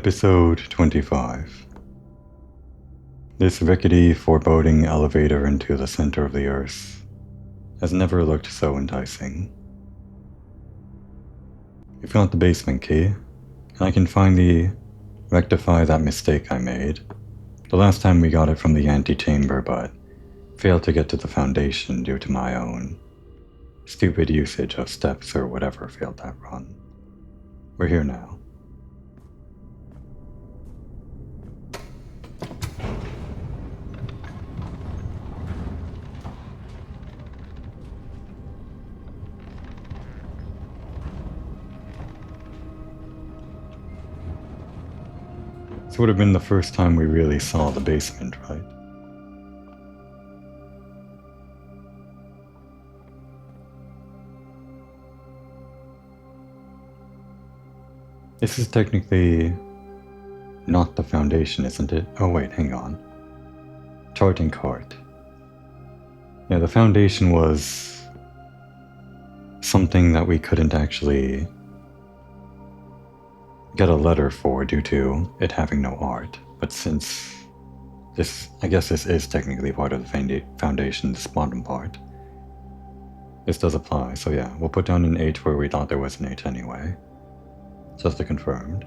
Episode 25. This rickety, foreboding elevator into the center of the Earth has never looked so enticing. We've got the basement key, and I can finally rectify that mistake I made the last time we got it from the antechamber, but failed to get to the foundation due to my own stupid usage of steps or whatever failed that run. We're here now. This would have been the first time we really saw the basement, right? This is technically not the foundation, isn't it? Oh wait, hang on. Chart and cart. Yeah, the foundation was something that we couldn't actually get a letter for due to it having no art. But since this, I guess this is technically part of the foundation, this bottom part, this does apply. So yeah, we'll put down an H where we thought there was an H anyway. Just to confirmed.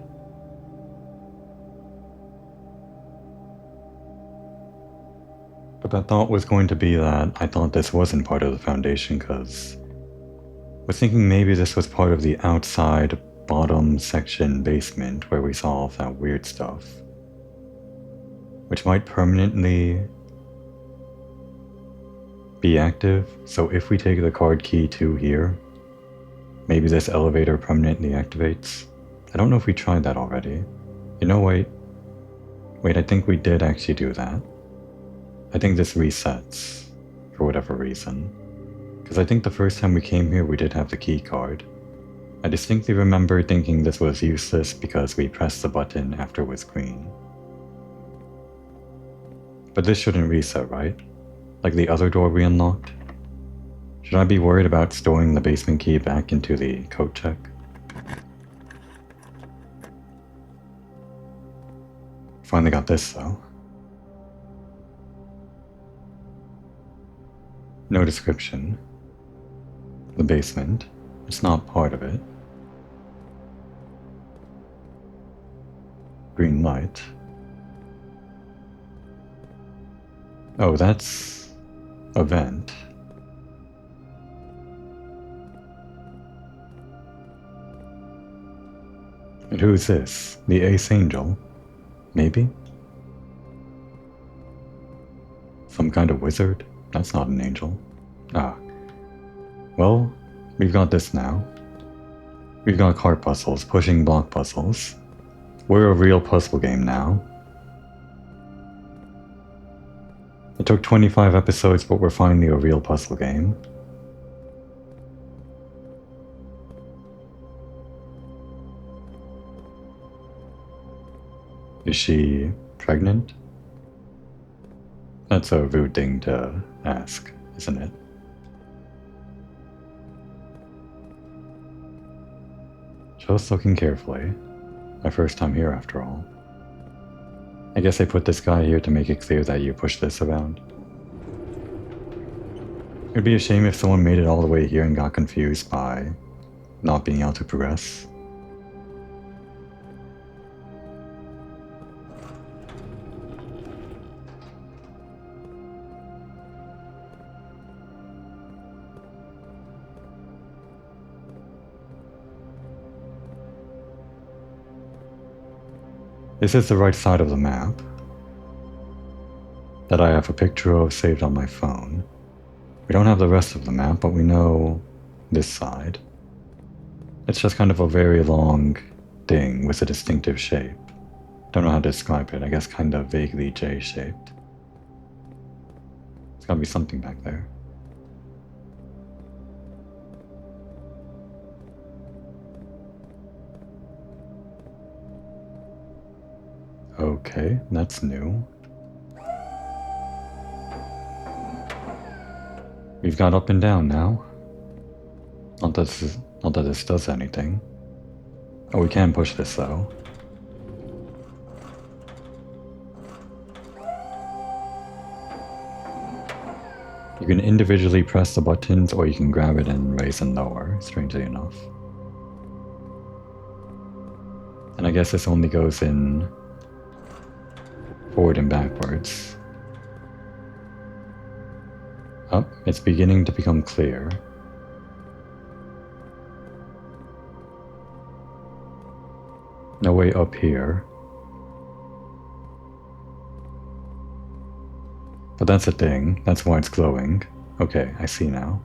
But that thought was going to be that I thought this wasn't part of the foundation because I was thinking maybe this was part of the outside bottom section basement where we saw all of that weird stuff, which might permanently be active. So if we take the card key 2 here, maybe this elevator permanently activates. I don't know if we tried that already. You know, wait, I think we did actually do that. I think this resets for whatever reason, because I think the first time we came here we did have the key card. I distinctly remember thinking this was useless because we pressed the button after it was green. But this shouldn't reset, right? Like the other door we unlocked? Should I be worried about storing the basement key back into the code check? Finally got this though. No description. The basement. It's not part of it. Green light. Oh, that's a vent. And who is this? The Ace Angel? Maybe? Some kind of wizard? That's not an angel. Ah. Well, we've got this now. We've got cart puzzles, pushing block puzzles. We're a real puzzle game now. It took 25 episodes, but we're finally a real puzzle game. Is she pregnant? That's a rude thing to ask, isn't it? Just looking carefully. My first time here after all. I guess I put this guy here to make it clear that you push this around. It'd be a shame if someone made it all the way here and got confused by not being able to progress. This is the right side of the map that I have a picture of saved on my phone. We don't have the rest of the map, but we know this side. It's just kind of a very long thing with a distinctive shape. Don't know how to describe it, I guess kind of vaguely J-shaped. There's gotta be something back there. Okay, that's new. We've got up and down now. Not that this does anything. Oh, we can push this though. You can individually press the buttons, or you can grab it and raise and lower, strangely enough. And I guess this only goes in forward and backwards. Oh, it's beginning to become clear. No way up here. But that's a thing. That's why it's glowing. Okay, I see now.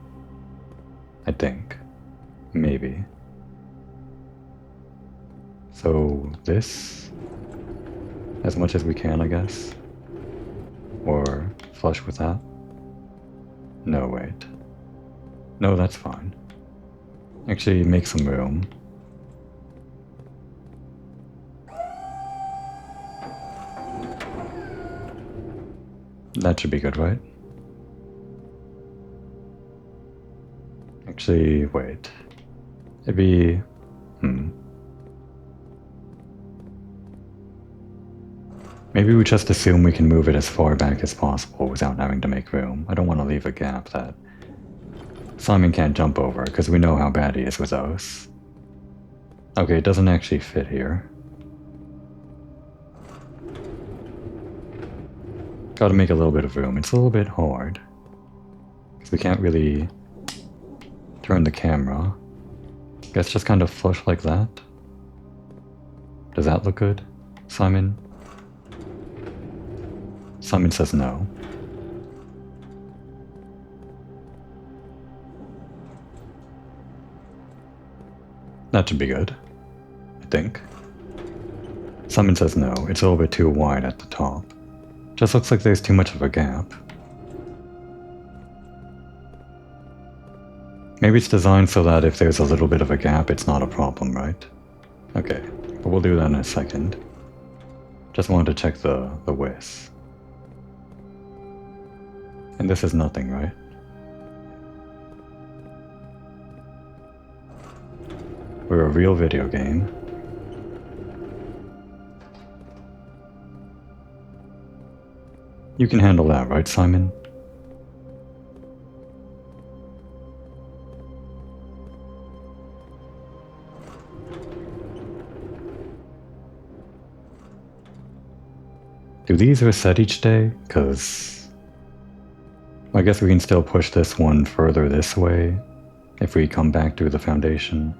I think. Maybe. So this? As much as we can, I guess? Or flush with that? No, wait. No, that's fine. Actually, make some room. That should be good, right? Actually, wait. It'd be... Maybe we just assume we can move it as far back as possible without having to make room. I don't want to leave a gap that Simon can't jump over, because we know how bad he is with those. Okay, it doesn't actually fit here. Gotta make a little bit of room. It's a little bit hard, because we can't really turn the camera. Guess just kind of flush like that. Does that look good, Simon? Simon says no. That should be good, I think. Simon says no, it's a little bit too wide at the top. Just looks like there's too much of a gap. Maybe it's designed so that if there's a little bit of a gap, it's not a problem, right? Okay, but we'll do that in a second. Just wanted to check the width. And this is nothing, right? We're a real video game. You can handle that, right, Simon? Do these reset each day? Because I guess we can still push this one further this way if we come back to the foundation.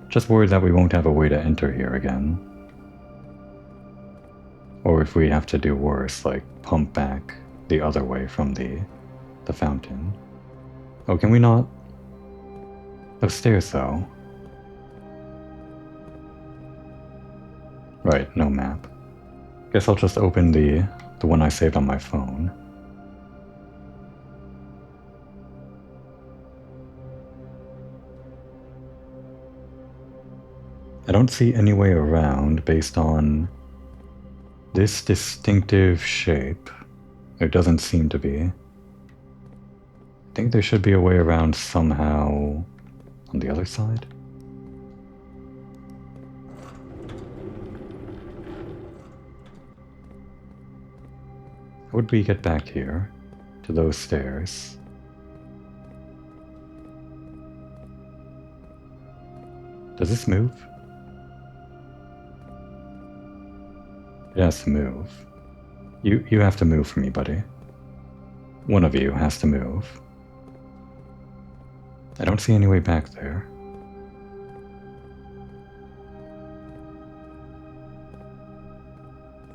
Just worried that we won't have a way to enter here again. Or if we have to do worse, like pump back the other way from the fountain. Oh, can we not? Those stairs though. Right, no map. Guess I'll just open the one I saved on my phone. I don't see any way around based on this distinctive shape. There doesn't seem to be. I think there should be a way around somehow on the other side. How would we get back here to those stairs? Does this move? It has to move. You have to move for me, buddy. One of you has to move. I don't see any way back there.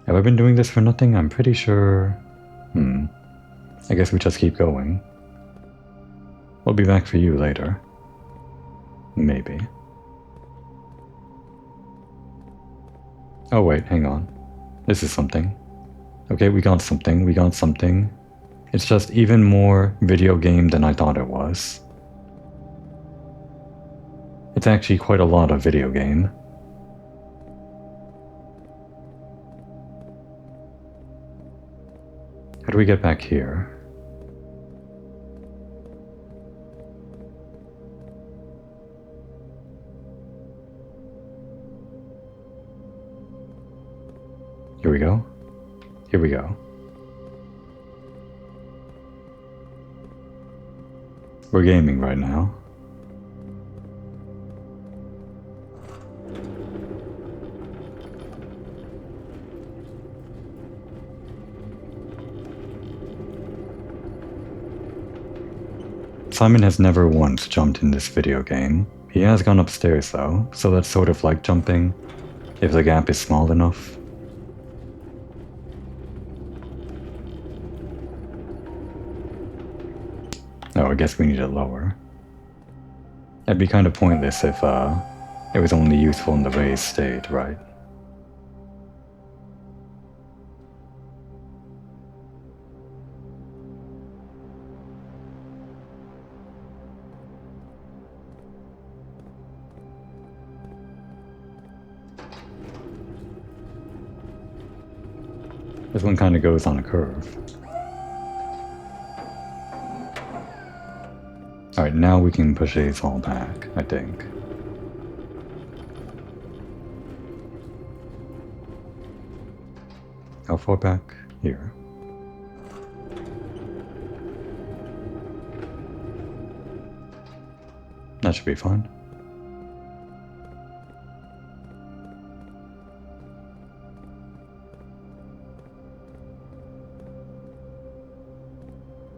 Have I been doing this for nothing? I'm pretty sure... I guess we just keep going. We'll be back for you later. Maybe. Oh wait, hang on. This is something. Okay, we got something, we got something. It's just even more video game than I thought it was. It's actually quite a lot of video game. How do we get back here? Here we go. Here we go. We're gaming right now. Simon has never once jumped in this video game. He has gone upstairs though, so that's sort of like jumping, if the gap is small enough. Oh, I guess we need it lower. That'd be kind of pointless if it was only useful in the raised state, right? This one kind of goes on a curve. Alright, now we can push these all back, I think. How far back? Here. That should be fine.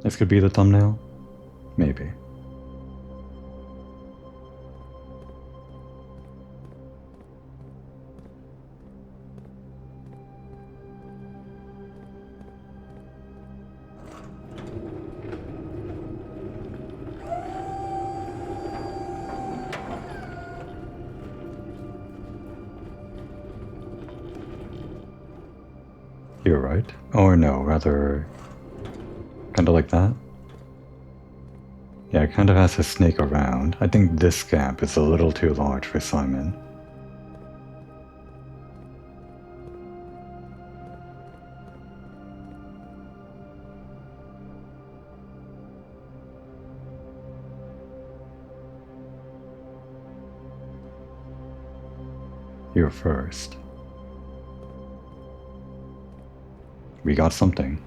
This could be the thumbnail? Maybe. You're right. Or no, rather... kinda like that? Yeah, it kind of has to snake around. I think this gap is a little too large for Simon. You're first. We got something.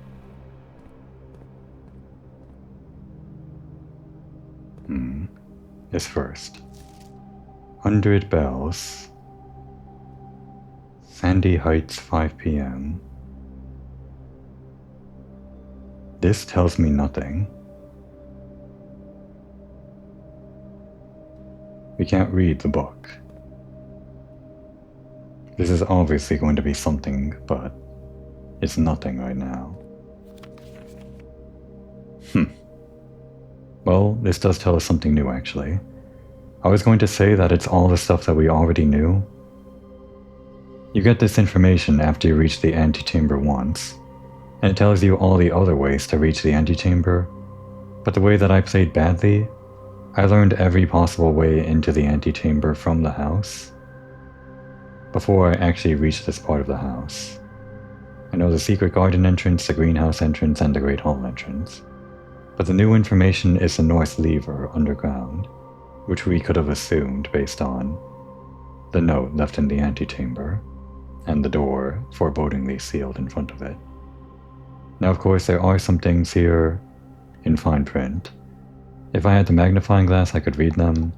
Is first. 100 bells. Sandy Heights, 5 p.m. This tells me nothing. We can't read the book. This is obviously going to be something, but it's nothing right now. Well, this does tell us something new, actually. I was going to say that it's all the stuff that we already knew. You get this information after you reach the antechamber once, and it tells you all the other ways to reach the antechamber, but the way that I played badly, I learned every possible way into the antechamber from the house, before I actually reached this part of the house. I know the secret garden entrance, the greenhouse entrance, and the great hall entrance. But the new information is the north lever underground, which we could have assumed based on the note left in the antechamber, and the door forebodingly sealed in front of it. Now of course there are some things here in fine print. If I had the magnifying glass I could read them.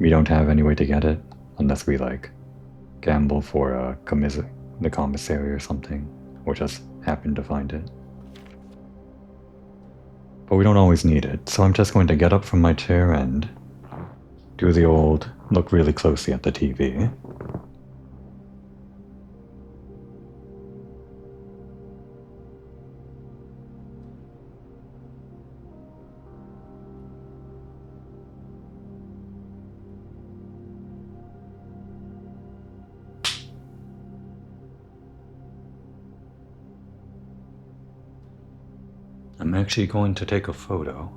We don't have any way to get it, unless we gamble for the commissary or something, or just happen to find it. But we don't always need it, so I'm just going to get up from my chair and do the old look really closely at the TV. I'm actually going to take a photo.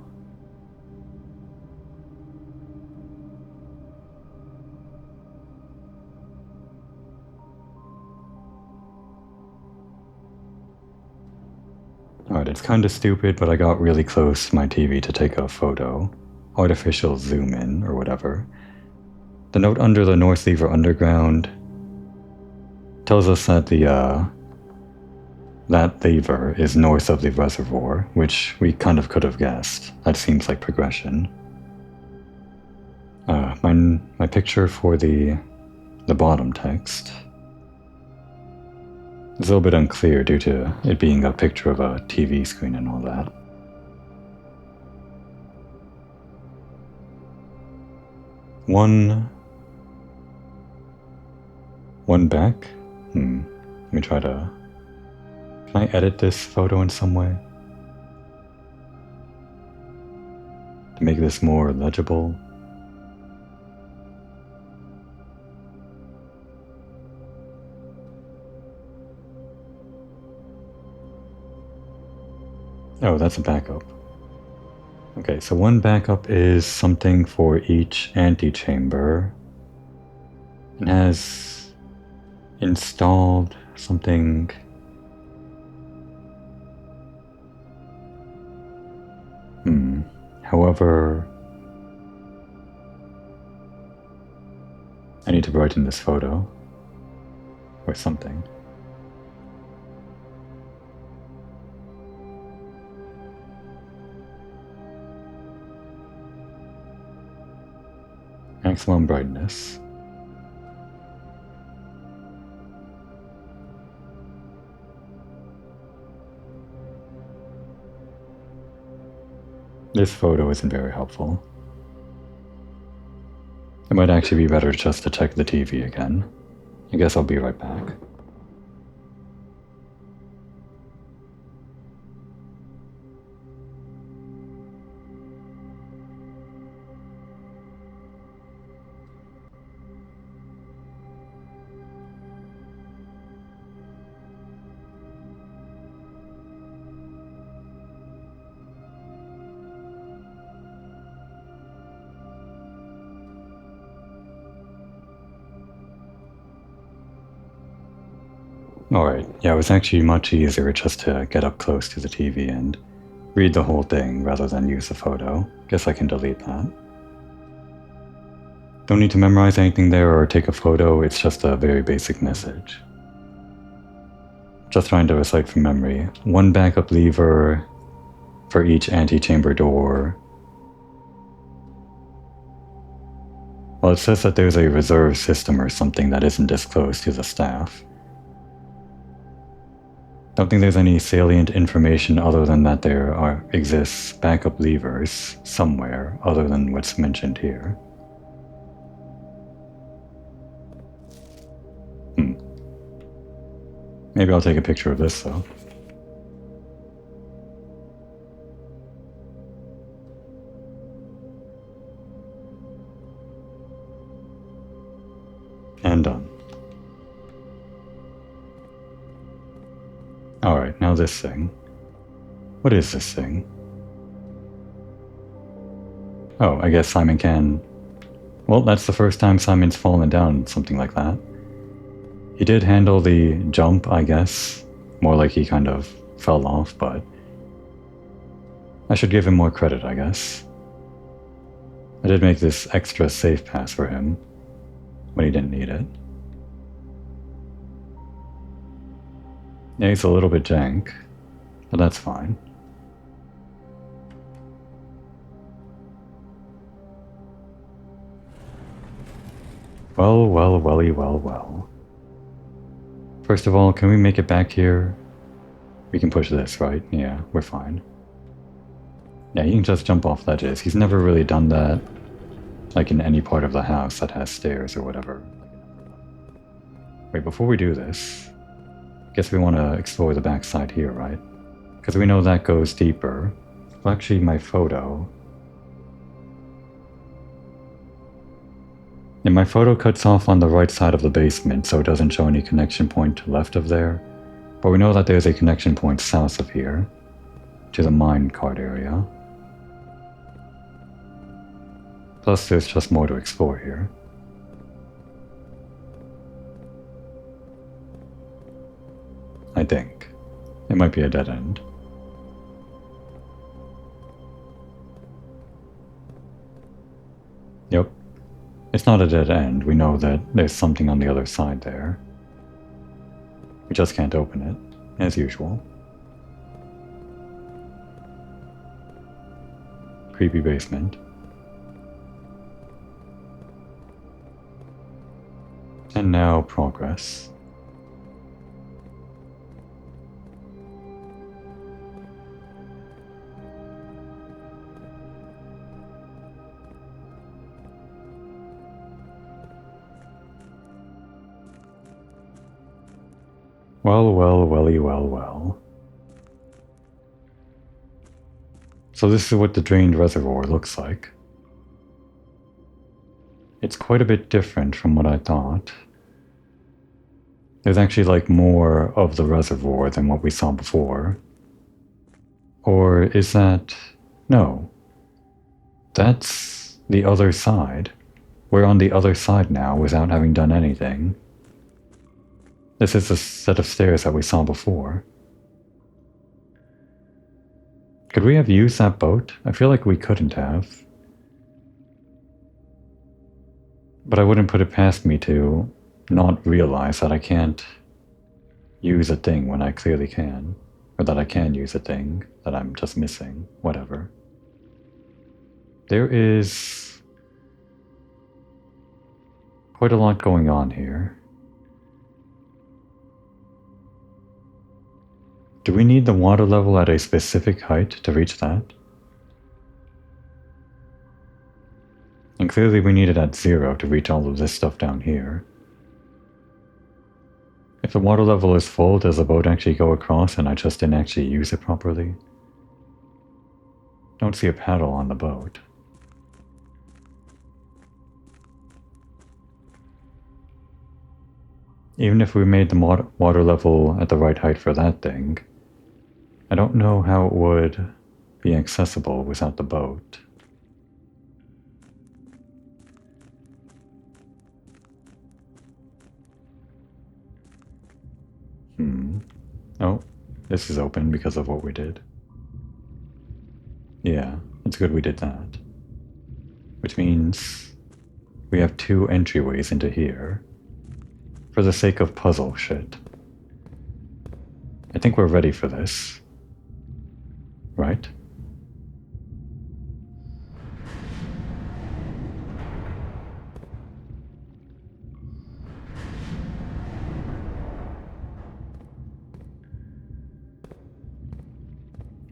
Alright, it's kinda stupid, but I got really close to my TV to take a photo. Artificial zoom in, or whatever. The note under the north lever underground tells us that the that lever is north of the reservoir, which we kind of could have guessed. That seems like progression. My picture for the bottom text is a little bit unclear due to it being a picture of a TV screen and all that. One back? Let me try to... Can I edit this photo in some way? To make this more legible? Oh, that's a backup. Okay, so one backup is something for each antechamber. It has installed something. However, I need to brighten this photo or something. Maximum brightness. This photo isn't very helpful. It might actually be better just to check the TV again. I guess I'll be right back. Alright, yeah, it was actually much easier just to get up close to the TV and read the whole thing rather than use the photo. Guess I can delete that. Don't need to memorize anything there or take a photo, it's just a very basic message. Just trying to recite from memory. One backup lever for each antechamber door. Well, it says that there's a reserve system or something that isn't disclosed to the staff. Don't think there's any salient information other than that there exists backup levers somewhere other than what's mentioned here. Maybe I'll take a picture of this though. And done. Alright, now this thing. What is this thing? Oh, I guess Simon can... Well, that's the first time Simon's fallen down something like that. He did handle the jump, I guess. More like he kind of fell off, but... I should give him more credit, I guess. I did make this extra safe pass for him when he didn't need it. Yeah, he's a little bit jank, but that's fine. Well, well, welly, well, well. First of all, can we make it back here? We can push this, right? Yeah, we're fine. Yeah, he can just jump off ledges. He's never really done that, like in any part of the house that has stairs or whatever. Wait, before we do this, guess we want to explore the backside here, right? Because we know that goes deeper. Well, actually, my photo... Yeah, my photo cuts off on the right side of the basement, so it doesn't show any connection point left of there. But we know that there's a connection point south of here, to the mine cart area. Plus, there's just more to explore here. I think. It might be a dead end. Yep. It's not a dead end. We know that there's something on the other side there. We just can't open it. as usual. Creepy basement. And now progress. Well, welly, well. So this is what the drained reservoir looks like. It's quite a bit different from what I thought. There's actually like more of the reservoir than what we saw before. Or is that... No. That's the other side. We're on the other side now without having done anything. This is the set of stairs that we saw before. Could we have used that boat? I feel like we couldn't have. But I wouldn't put it past me to not realize that I can't use a thing when I clearly can. Or that I can use a thing that I'm just missing. Whatever. There is quite a lot going on here. Do we need the water level at a specific height to reach that? And clearly we need it at 0 to reach all of this stuff down here. If the water level is full, does the boat actually go across and I just didn't actually use it properly? Don't see a paddle on the boat. Even if we made the water level at the right height for that thing, I don't know how it would be accessible without the boat. Oh, this is open because of what we did. Yeah, it's good we did that. Which means we have 2 entryways into here. For the sake of puzzle shit. I think we're ready for this. Right?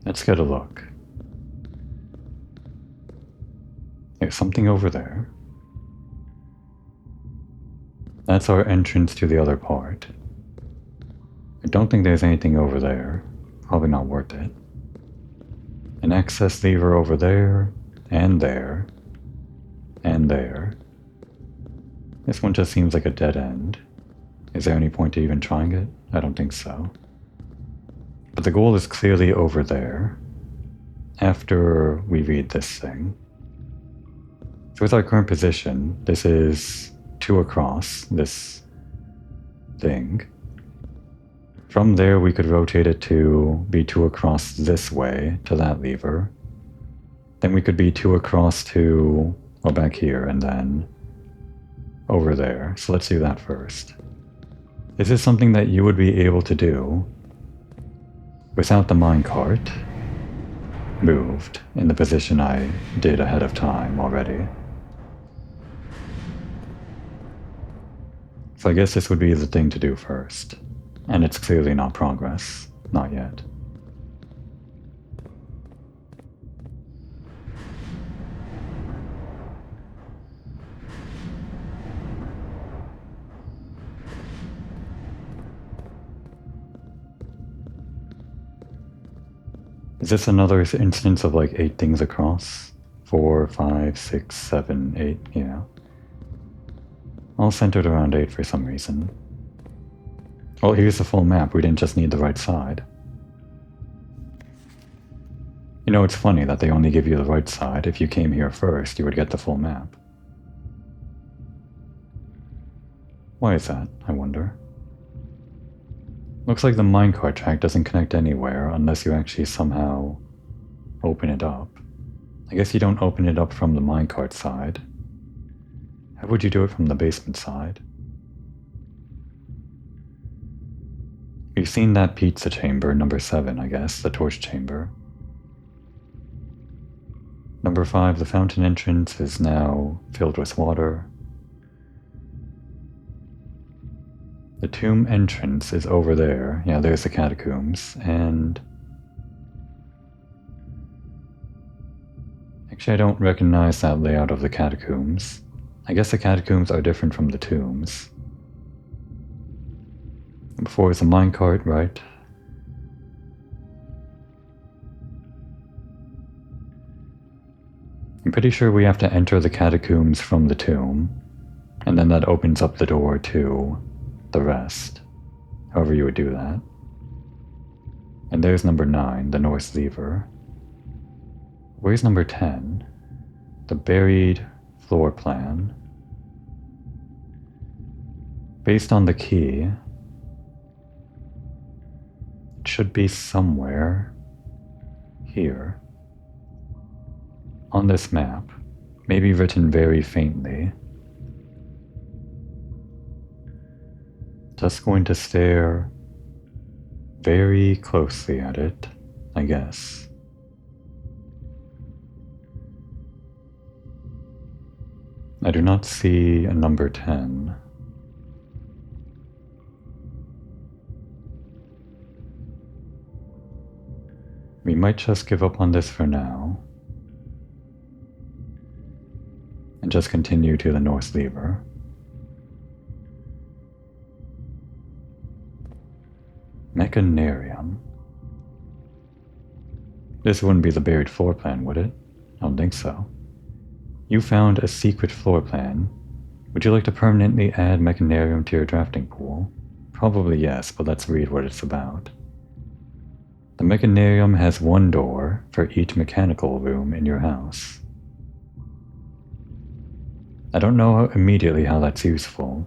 Let's get a look. There's something over there. That's our entrance to the other part. I don't think there's anything over there. Probably not worth it. An access lever over there, and there, and there. This one just seems like a dead end. Is there any point to even trying it? I don't think so. But the goal is clearly over there, after we read this thing. So with our current position, this is 2 across, this thing. From there we could rotate it to be 2 across this way to that lever. Then we could be 2 across to, well, back here and then over there. So let's do that first. Is this something that you would be able to do without the minecart moved in the position I did ahead of time already? So I guess this would be the thing to do first. And it's clearly not progress. Not yet. Is this another instance of like 8 things across? 4, 5, 6, 7, 8, yeah. All centered around 8 for some reason. Well, here's the full map. We didn't just need the right side. You know, it's funny that they only give you the right side. If you came here first, you would get the full map. Why is that, I wonder? Looks like the minecart track doesn't connect anywhere unless you actually somehow open it up. I guess you don't open it up from the minecart side. How would you do it from the basement side? We've seen that pizza chamber, number 7, I guess, the torch chamber. Number 5, the fountain entrance is now filled with water. The tomb entrance is over there. Yeah, there's the catacombs, and actually I don't recognize that layout of the catacombs. I guess the catacombs are different from the tombs. Before is a minecart, right? I'm pretty sure we have to enter the catacombs from the tomb, and then that opens up the door to the rest, however you would do that. And there's number 9, the north lever. Where's number 10? The buried floor plan. Based on the key, it should be somewhere here on this map, maybe written very faintly. Just going to stare very closely at it, I guess. I do not see a number 10. We might just give up on this for now and just continue to the north lever. Mechanarium. This wouldn't be the buried floor plan, would it? I don't think so. You found a secret floor plan. Would you like to permanently add Mechanarium to your drafting pool? Probably yes, but let's read what it's about. The Mechanarium has one door for each mechanical room in your house. I don't know immediately how that's useful,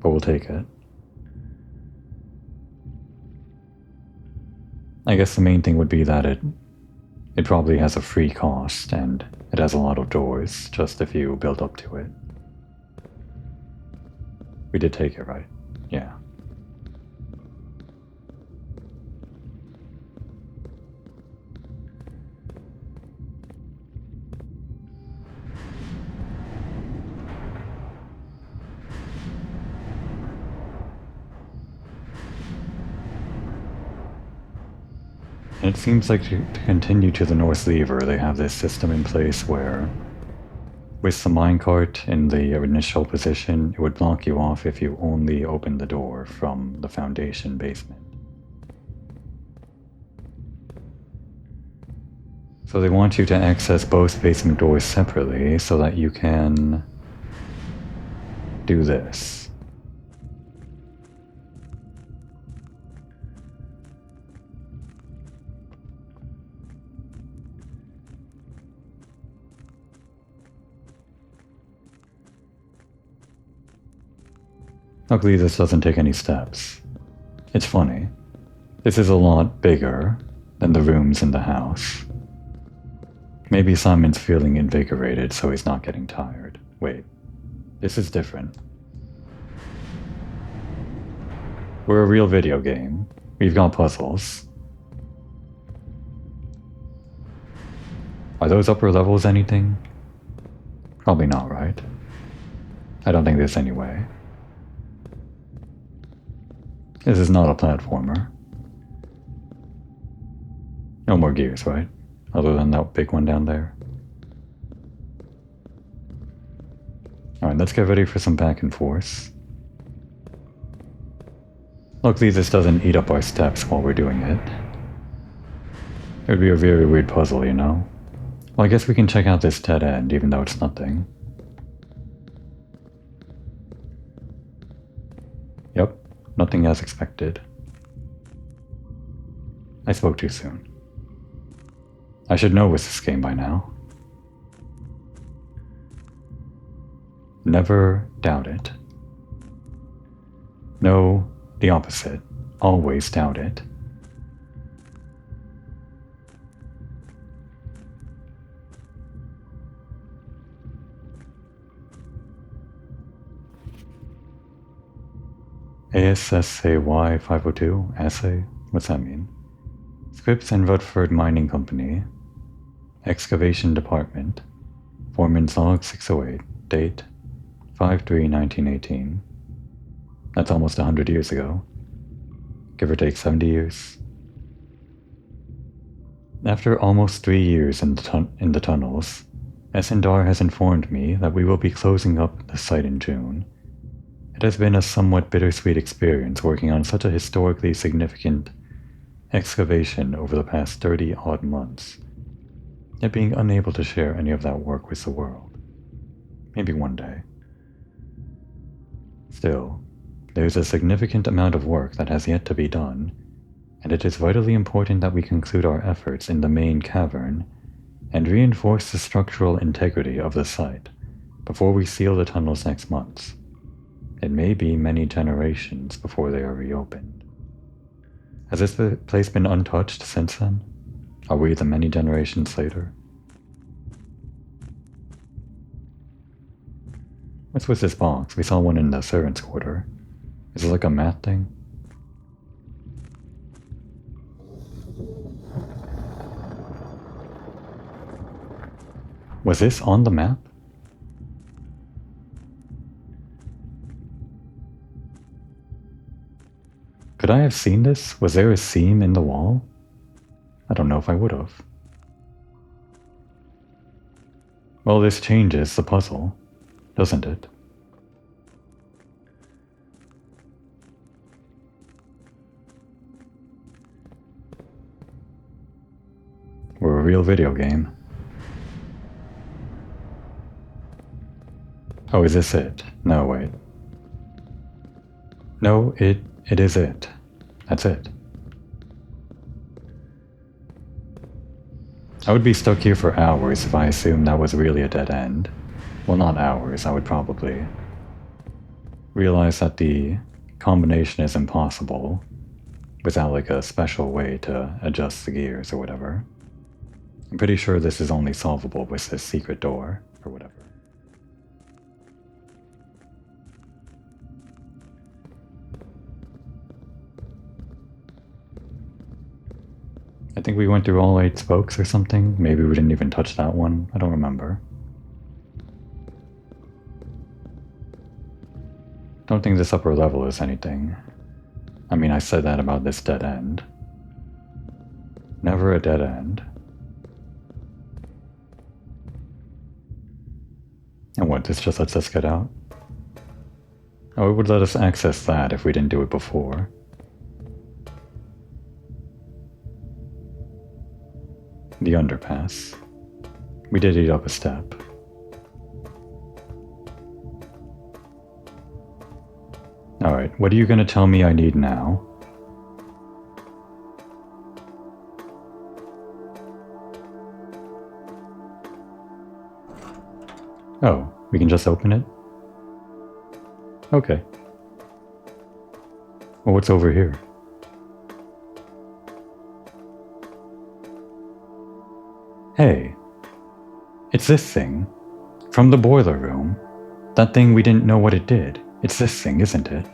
but we'll take it. I guess the main thing would be that it probably has a free cost, and it has a lot of doors, just if you build up to it. We did take it, right? Yeah. And it seems like to continue to the north lever, they have this system in place where, with the minecart in the initial position, it would block you off if you only opened the door from the foundation basement. So they want you to access both basement doors separately so that you can do this. Luckily, this doesn't take any steps. It's funny. This is a lot bigger than the rooms in the house. Maybe Simon's feeling invigorated, so he's not getting tired. Wait, this is different. We're a real video game. We've got puzzles. Are those upper levels anything? Probably not, right? I don't think there's any way. This is not a platformer. No more gears, right? Other than that big one down there. Alright, let's get ready for some back and forth. Luckily this doesn't eat up our steps while we're doing it. It would be a very weird puzzle, you know? Well, I guess we can check out this dead end, even though it's nothing. Yep. Nothing as expected. I spoke too soon. I should know with this game by now. Never doubt it. No, the opposite. Always doubt it. ASSAY 502? Assay? What's that mean? Scripps and Rutherford Mining Company. Excavation Department. Foreman's Log 608. Date 5/3/1918. That's almost 100 years ago. Give or take 70 years. After almost 3 years in the tunnels, S&R has informed me that we will be closing up the site in June. It has been a somewhat bittersweet experience working on such a historically significant excavation over the past 30-odd months, yet being unable to share any of that work with the world. Maybe one day. Still, there is a significant amount of work that has yet to be done, and it is vitally important that we conclude our efforts in the main cavern and reinforce the structural integrity of the site before we seal the tunnels next month. It may be many generations before they are reopened. Has this place been untouched since then? Are we the many generations later? What's with this box? We saw one in the servants' quarter. Is it like a mat thing? Was this on the map? Could I have seen this? Was there a seam in the wall? I don't know if I would have. Well, this changes the puzzle, doesn't it? We're a real video game. Oh, is this it? No, wait. No, it is it. That's it. I would be stuck here for hours if I assumed that was really a dead end. Well, not hours, I would probably realize that the combination is impossible without like a special way to adjust the gears or whatever. I'm pretty sure this is only solvable with this secret door or whatever. I think we went through all 8 spokes or something. Maybe we didn't even touch that one. I don't remember. Don't think this upper level is anything. I mean, I said that about this dead end. Never a dead end. And what, this just lets us get out? Oh, it would let us access that if we didn't do it before. The underpass. We did eat up a step. Alright, what are you gonna tell me I need now? Oh, we can just open it? Okay. Well, what's over here? Hey, it's this thing. From the boiler room. That thing we didn't know what it did. It's this thing, isn't it?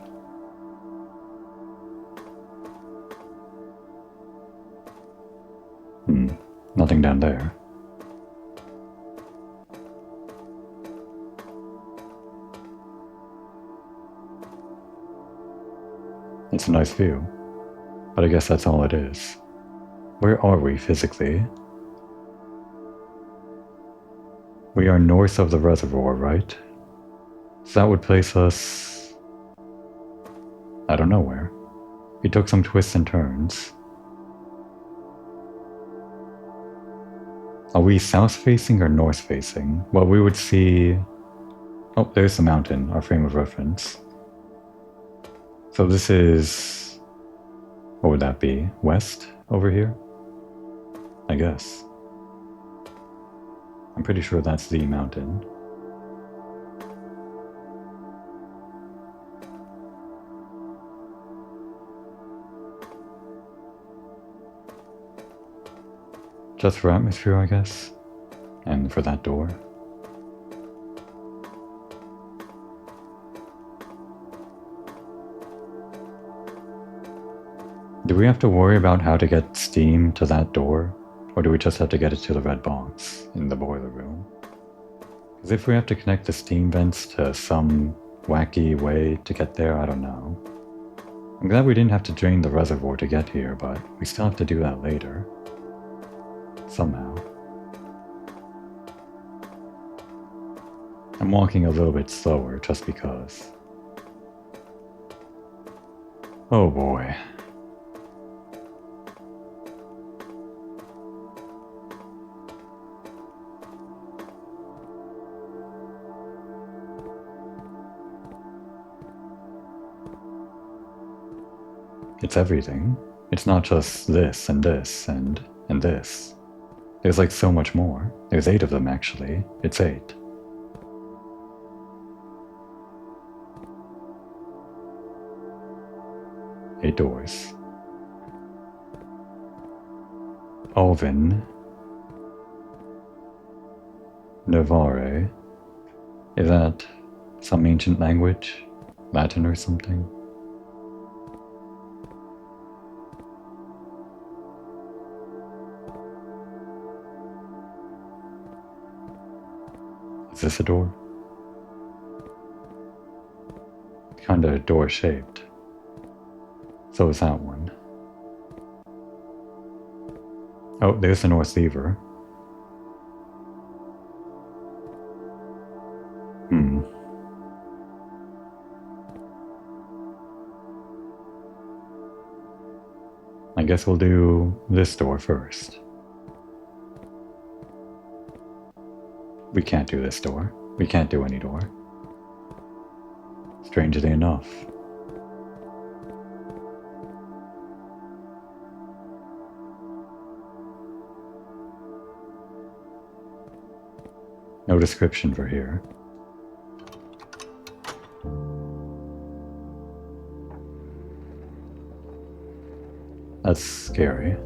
Nothing down there. It's a nice view, but I guess that's all it is. Where are we physically? We are north of the reservoir, right? So that would place us... I don't know where. We took some twists and turns. Are we south-facing or north-facing? Well, we would see... Oh, there's the mountain, our frame of reference. So this is... What would that be? West over here? I guess. I'm pretty sure that's the mountain. Just for atmosphere, I guess. And for that door. do we have to worry about how to get steam to that door? Or do we just have to get it to the red box in the boiler room? Because if we have to connect the steam vents to some wacky way to get there, I don't know. I'm glad we didn't have to drain the reservoir to get here, but we still have to do that later. Somehow. I'm walking a little bit slower just because. Oh boy. It's everything. It's not just this and this and this. There's like so much more. There's 8 of them actually. It's 8. Eight doors. Alvin. Novare. Is that some ancient language? Latin or something? Is this a door? Kinda door shaped. So is that one. Oh, there's the North Lever. I guess we'll do this door first. We can't do this door. We can't do any door. Strangely enough. No description for here. That's scary.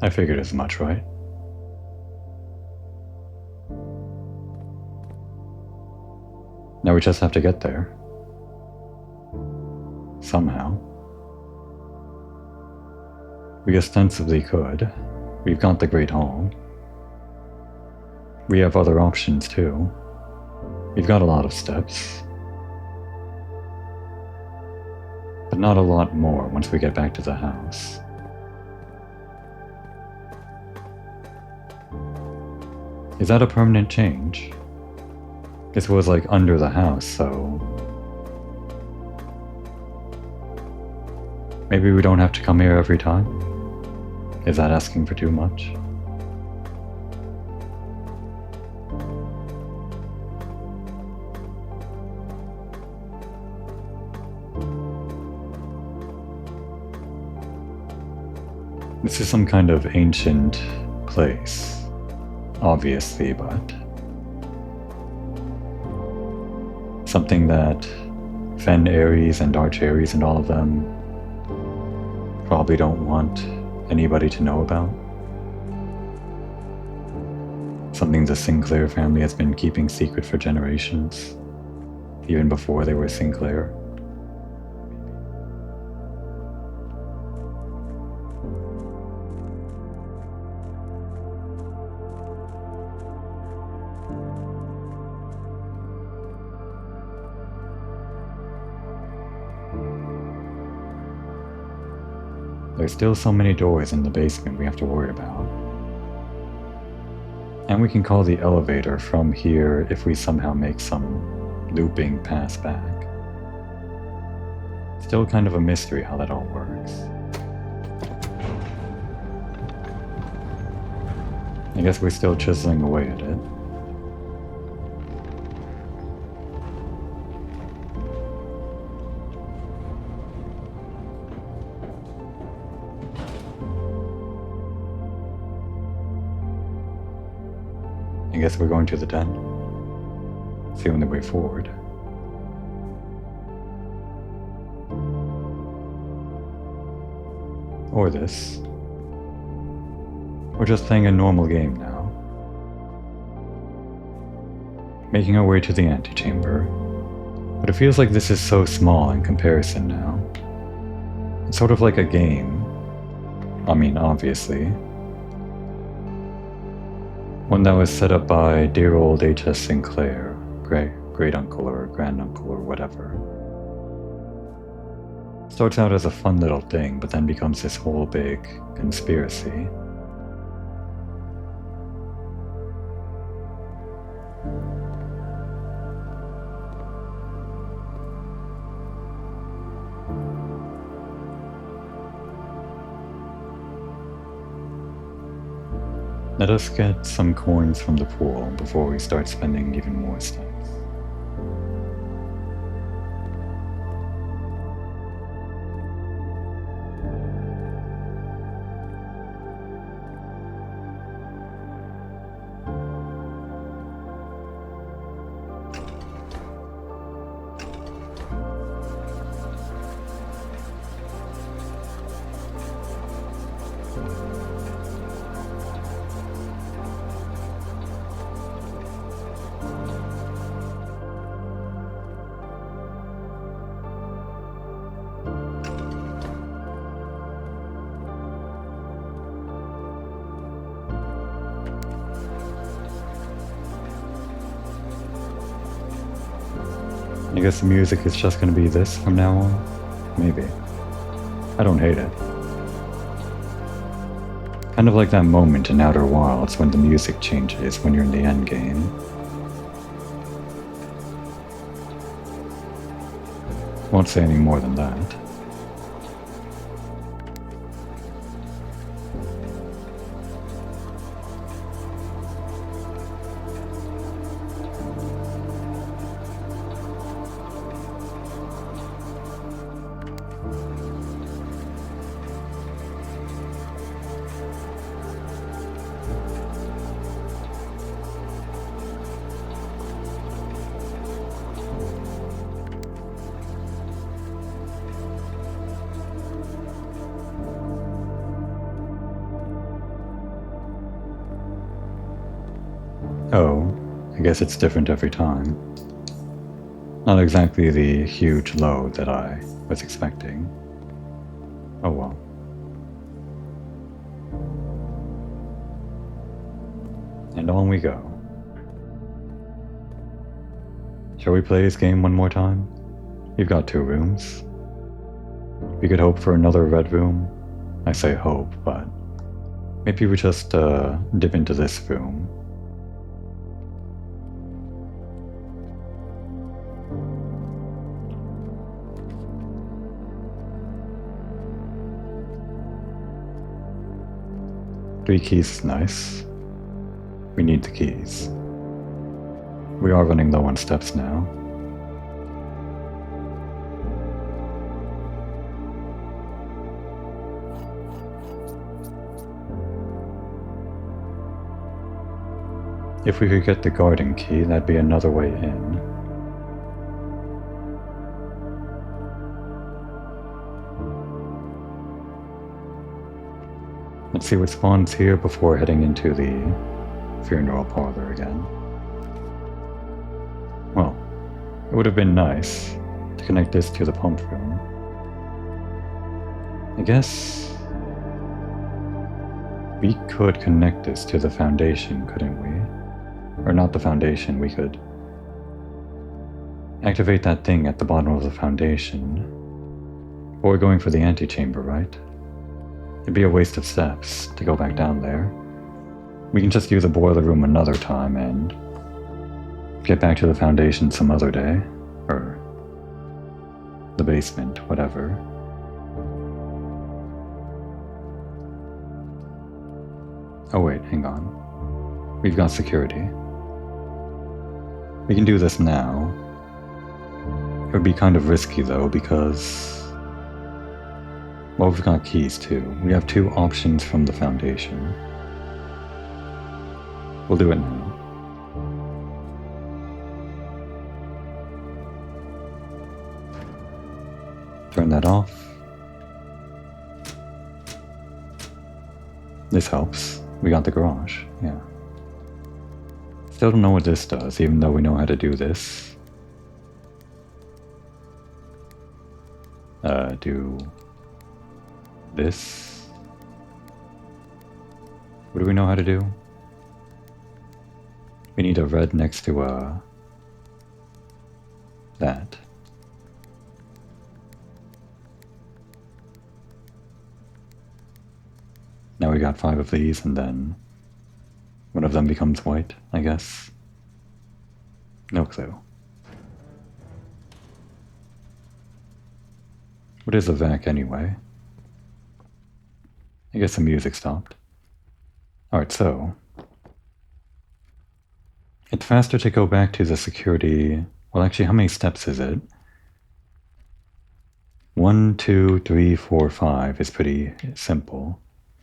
I figured as much, right? Now we just have to get there. Somehow. We ostensibly could. We've got the Great Hall. We have other options too. We've got a lot of steps. But not a lot more once we get back to the house. Is that a permanent change? This was like under the house, so... maybe we don't have to come here every time? Is that asking for too much? This is some kind of ancient place, obviously, but something that Fen Ares and Arch Ares and all of them probably don't want anybody to know about. Something the Sinclair family has been keeping secret for generations, even before they were Sinclair. There's still so many doors in the basement we have to worry about. And we can call the elevator from here if we somehow make some looping pass back. Still kind of a mystery how that all works. I guess we're still chiseling away at it. I guess we're going to the den. It's the only way forward. Or this. We're just playing a normal game now. making our way to the antechamber. But it feels like this is so small in comparison now. It's sort of like a game. I mean, obviously. One that was set up by dear old H.S. Sinclair, great uncle or granduncle or whatever. Starts out as a fun little thing, but then becomes this whole big conspiracy. Let us get some coins from the pool before we start spending even more stamps. I guess the music is just going to be this from now on? Maybe. I don't hate it. Kind of like that moment in Outer Wilds when the music changes when you're in the endgame. Won't say any more than that. Oh, I guess it's different every time. Not exactly the huge load that I was expecting. Oh well. And on we go. Shall we play this game one more time? We've got 2 rooms. We could hope for another red room. I say hope, but maybe we just dip into this room. Three keys is nice. We need the keys. We are running low on steps now. If we could get the garden key, that'd be another way in. Let's see what spawns here before heading into the funeral parlor again. Well, it would have been nice to connect this to the pump room. I guess we could connect this to the foundation, couldn't we? Or not the foundation, we could activate that thing at the bottom of the foundation. But we're going for the antechamber, right? It'd be a waste of steps to go back down there. We can just use the boiler room another time and get back to the foundation some other day. Or the basement, whatever. Oh wait, hang on. We've got security. We can do this now. It would be kind of risky though, because well, we've got keys too. We have 2 options from the foundation. We'll do it now. Turn that off. This helps. We got the garage, yeah. Still don't know what this does, even though we know how to do this. Do this. What do we know how to do? We need a red next to that. Now we got 5 of these, and then one of them becomes white, I guess. No clue. What is a VAC anyway? I guess the music stopped. Alright, so it's faster to go back to the security. Well, actually, how many steps is it? 1, 2, 3, 4, 5 is pretty simple.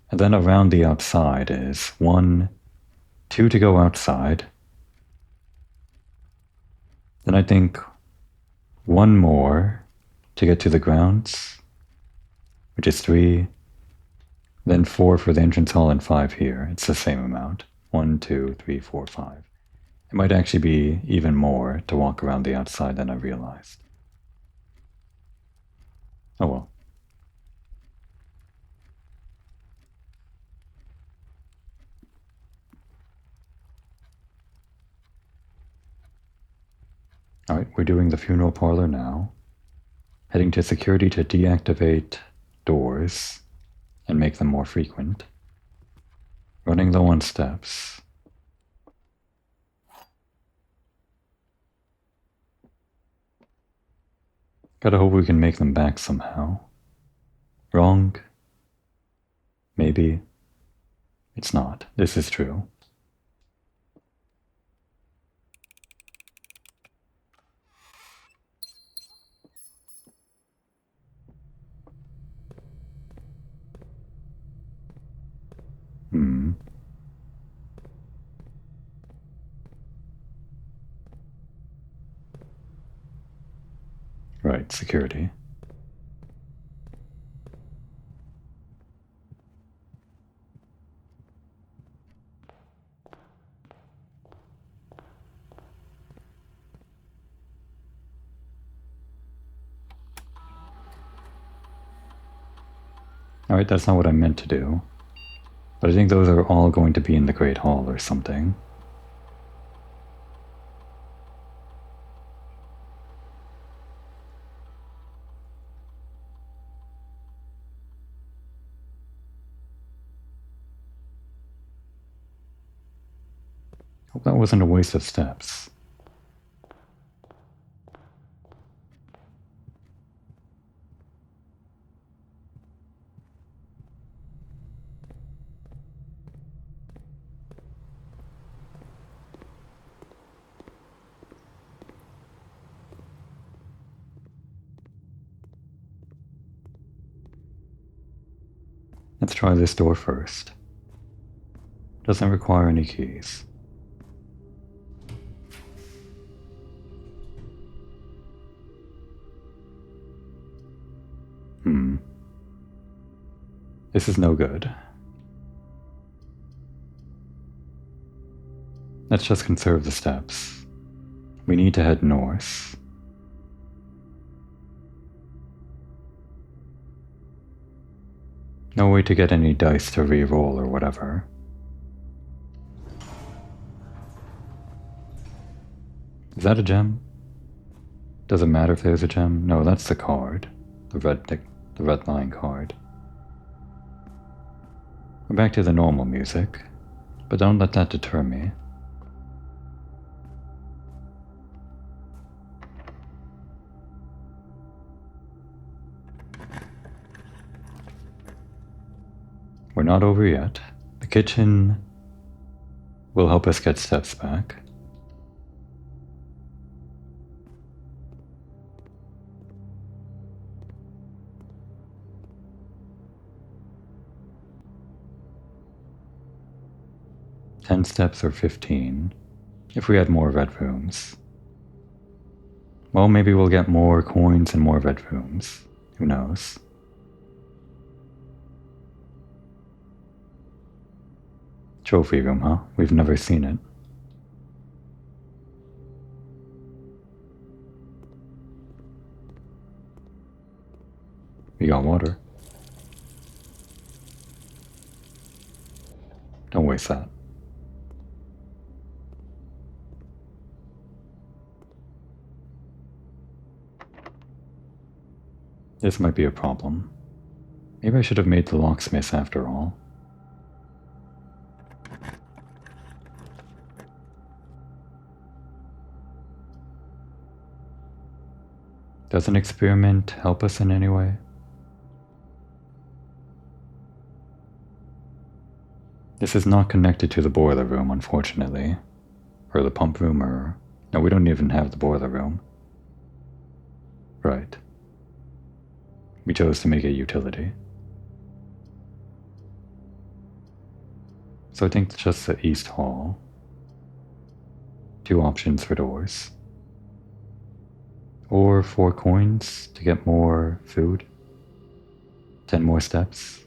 And then around the outside is 1, 2 to go outside. Then I think 1 more to get to the grounds, which is 3. Then 4 for the entrance hall and 5 here. It's the same amount. 1, 2, 3, 4, 5. It might actually be even more to walk around the outside than I realized. Oh well. Alright, we're doing the funeral parlor now. Heading to security to deactivate doors and make them more frequent. Running low on steps. Gotta hope we can make them back somehow. Wrong? Maybe. It's not. This is true. Right, security. Alright, that's not what I meant to do. But I think those are all going to be in the Great Hall or something. Hope that wasn't a waste of steps. Let's try this door first. Doesn't require any keys. This is no good. Let's just conserve the steps. We need to head north. No way to get any dice to re-roll or whatever. Is that a gem? Does it matter if there's a gem? No, that's the card. The red line card. We're back to the normal music, but don't let that deter me. We're not over yet. The kitchen will help us get steps back. Ten steps or 15, if we had more red rooms. Well, maybe we'll get more coins and more red rooms. Who knows? Trophy room, huh? We've never seen it. water. Don't waste that. This might be a problem. Maybe I should have made the locksmith after all. Does an experiment help us in any way? This is not connected to the boiler room, unfortunately. Or the pump room, or... No, we don't even have the boiler room. Right. We chose to make it utility. So I think it's just the East Hall. 2 options for doors. Or 4 coins to get more food. 10 more steps.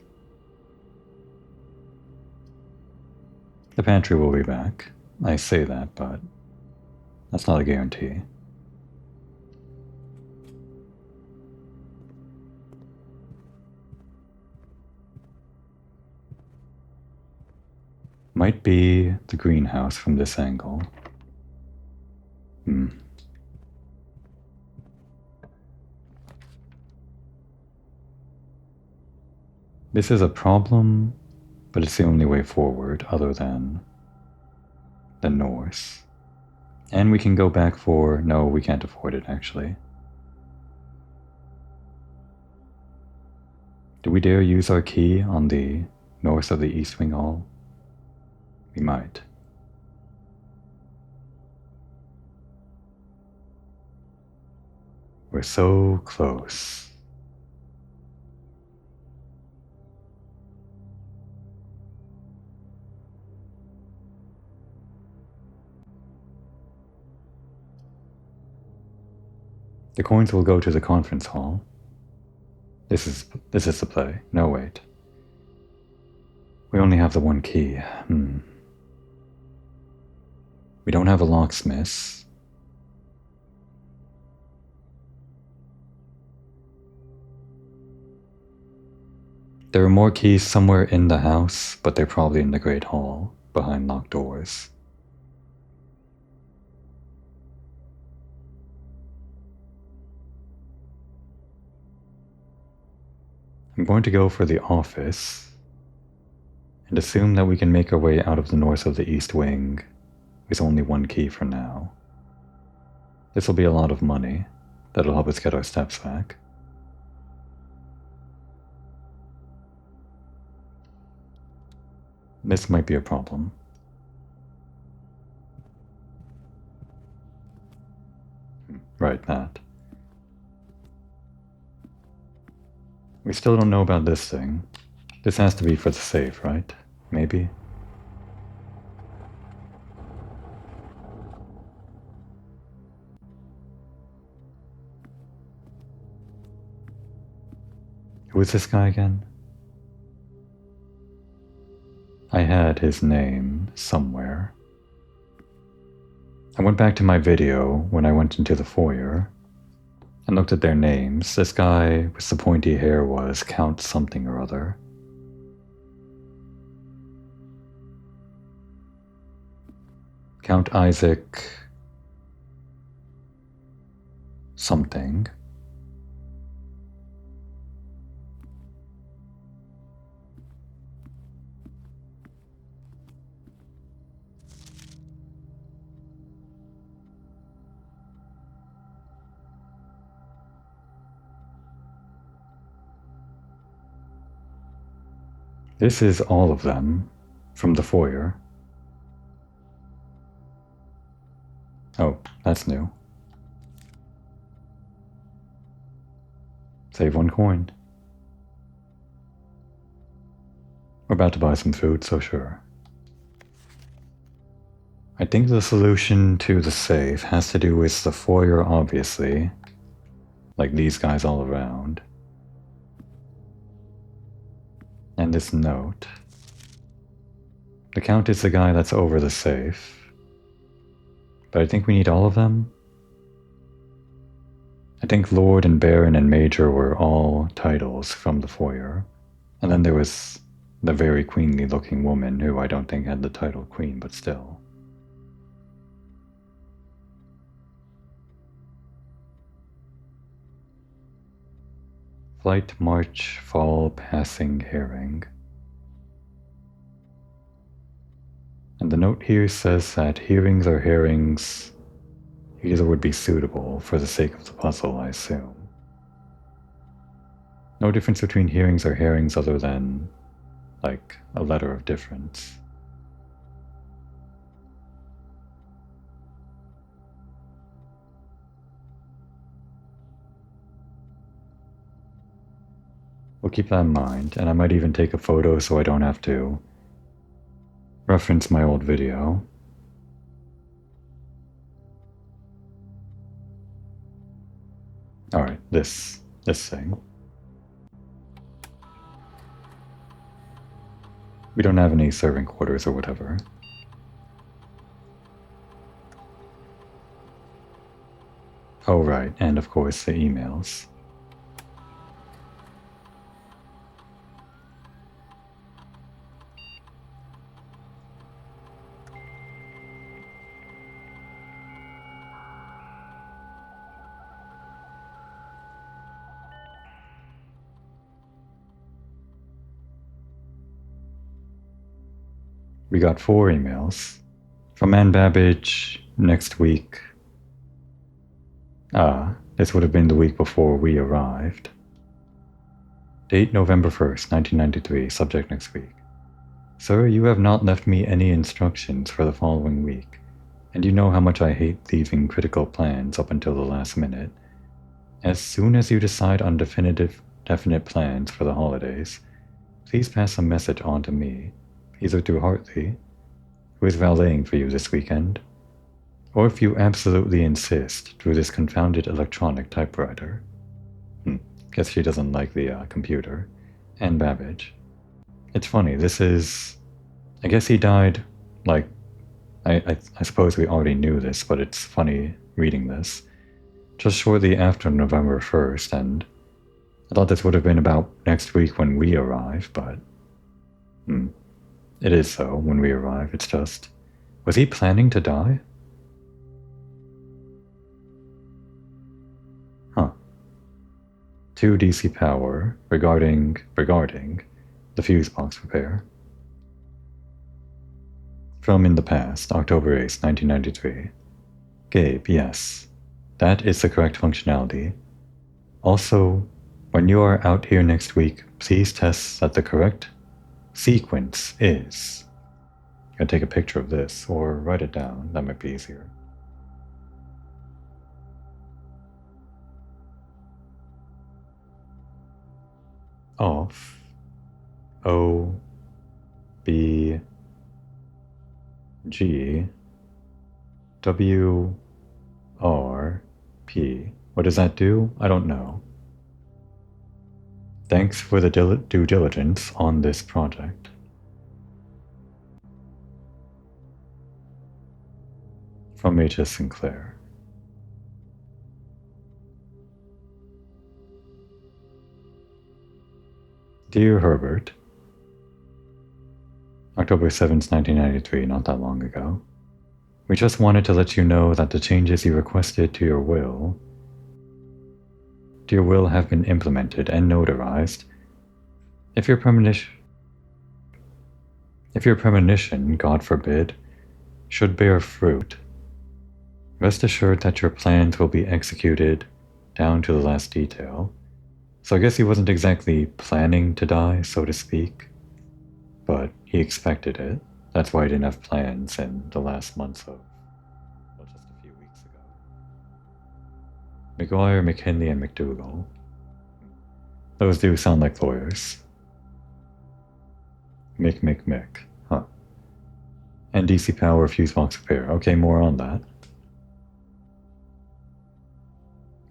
The pantry will be back. I say that, but that's not a guarantee. Might be the greenhouse from this angle. This is a problem, but it's the only way forward other than the north. And we can go back for... No, we can't afford it, actually. Do we dare use our key on the north of the East Wing Hall? We might. We're so close. The coins will go to the conference hall. This is the play. No, wait. We only have the 1 key. We don't have a locksmith. There are more keys somewhere in the house, but they're probably in the Great Hall, behind locked doors. I'm going to go for the office and assume that we can make our way out of the north of the East Wing with only 1 key for now. This will be a lot of money. That'll help us get our steps back. This might be a problem. Right, that. We still don't know about this thing. This has to be for the safe, right? Maybe? Who is this guy again? I had his name somewhere. I went back to my video when I went into the foyer and looked at their names. This guy with the pointy hair was Count something or other. Count Isaac something. This is all of them from the foyer. Oh, that's new. Save 1 coin. We're about to buy some food, so sure. I think the solution to the safe has to do with the foyer, obviously. Like these guys all around. And this note. The Count is the guy that's over the safe. But I think we need all of them. I think Lord and Baron and Major were all titles from the foyer. And then there was the very queenly looking woman who I don't think had the title queen, but still. Flight, march, fall, passing, herring. And the note here says that hearings or herrings, either would be suitable for the sake of the puzzle, I assume. No difference between hearings or herrings other than, like, a letter of difference. We'll keep that in mind, and I might even take a photo so I don't have to reference my old video. Alright, this thing. We don't have any serving quarters or whatever. Oh right, and of course the emails. We got 4 emails. From Ann Babbage next week. This would have been the week before we arrived. Date November 1st, 1993, subject next week. Sir, you have not left me any instructions for the following week, and you know how much I hate leaving critical plans up until the last minute. As soon as you decide on definite plans for the holidays, please pass a message on to me, either through Hartley, who is valeting for you this weekend, or if you absolutely insist, through this confounded electronic typewriter. Guess she doesn't like the computer. And Babbage. It's funny, this is... I guess he died, like... I suppose we already knew this, but it's funny reading this. Just shortly after November 1st, and I thought this would have been about next week when we arrive, but... It is so, when we arrive, it's just... Was he planning to die? Huh. 2 DC power regarding the fuse box repair. From in the past, October 8th, 1993. Gabe, yes. That is the correct functionality. Also, when you are out here next week, please test that the correct sequence is... I'm gonna take a picture of this, or write it down, that might be easier. Off, O, B, G, W, R, P. What does that do? I don't know. Thanks for the due diligence on this project. From H.S. Sinclair. Dear Herbert, October 7th, 1993, not that long ago. We just wanted to let you know that the changes you requested to your will have been implemented and notarized. If your premonition, God forbid, should bear fruit, rest assured that your plans will be executed down to the last detail. So I guess he wasn't exactly planning to die, so to speak, but he expected it. That's why he didn't have plans in the last months of, well, just a few weeks ago. McGuire, McKinley, and McDougal. Those do sound like lawyers. Mick. Huh. And DC power fuse box repair. Okay, more on that.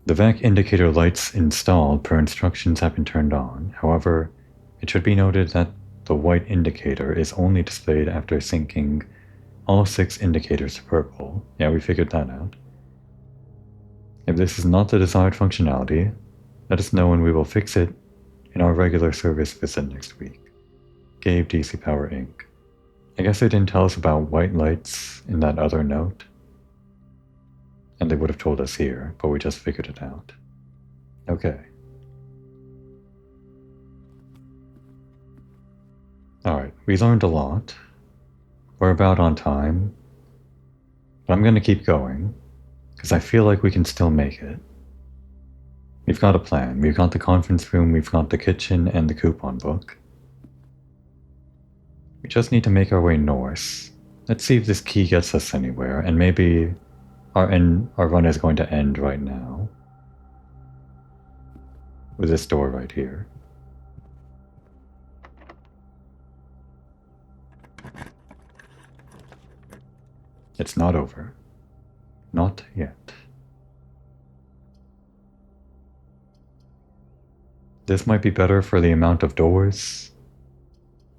The vac indicator lights installed per instructions have been turned on. However, it should be noted that the white indicator is only displayed after syncing all 6 indicators to purple. Yeah, we figured that out. If this is not the desired functionality, let us know and we will fix it in our regular service visit next week. Gabe DC Power Inc. I guess they didn't tell us about white lights in that other note. And they would have told us here, but we just figured it out. Okay. Alright, we learned a lot. We're about on time. But I'm going to keep going, because I feel like we can still make it. We've got a plan. We've got the conference room, we've got the kitchen, and the coupon book. We just need to make our way north. Let's see if this key gets us anywhere, and maybe our run is going to end right now. With this door right here. It's not over. Not yet. This might be better for the amount of doors.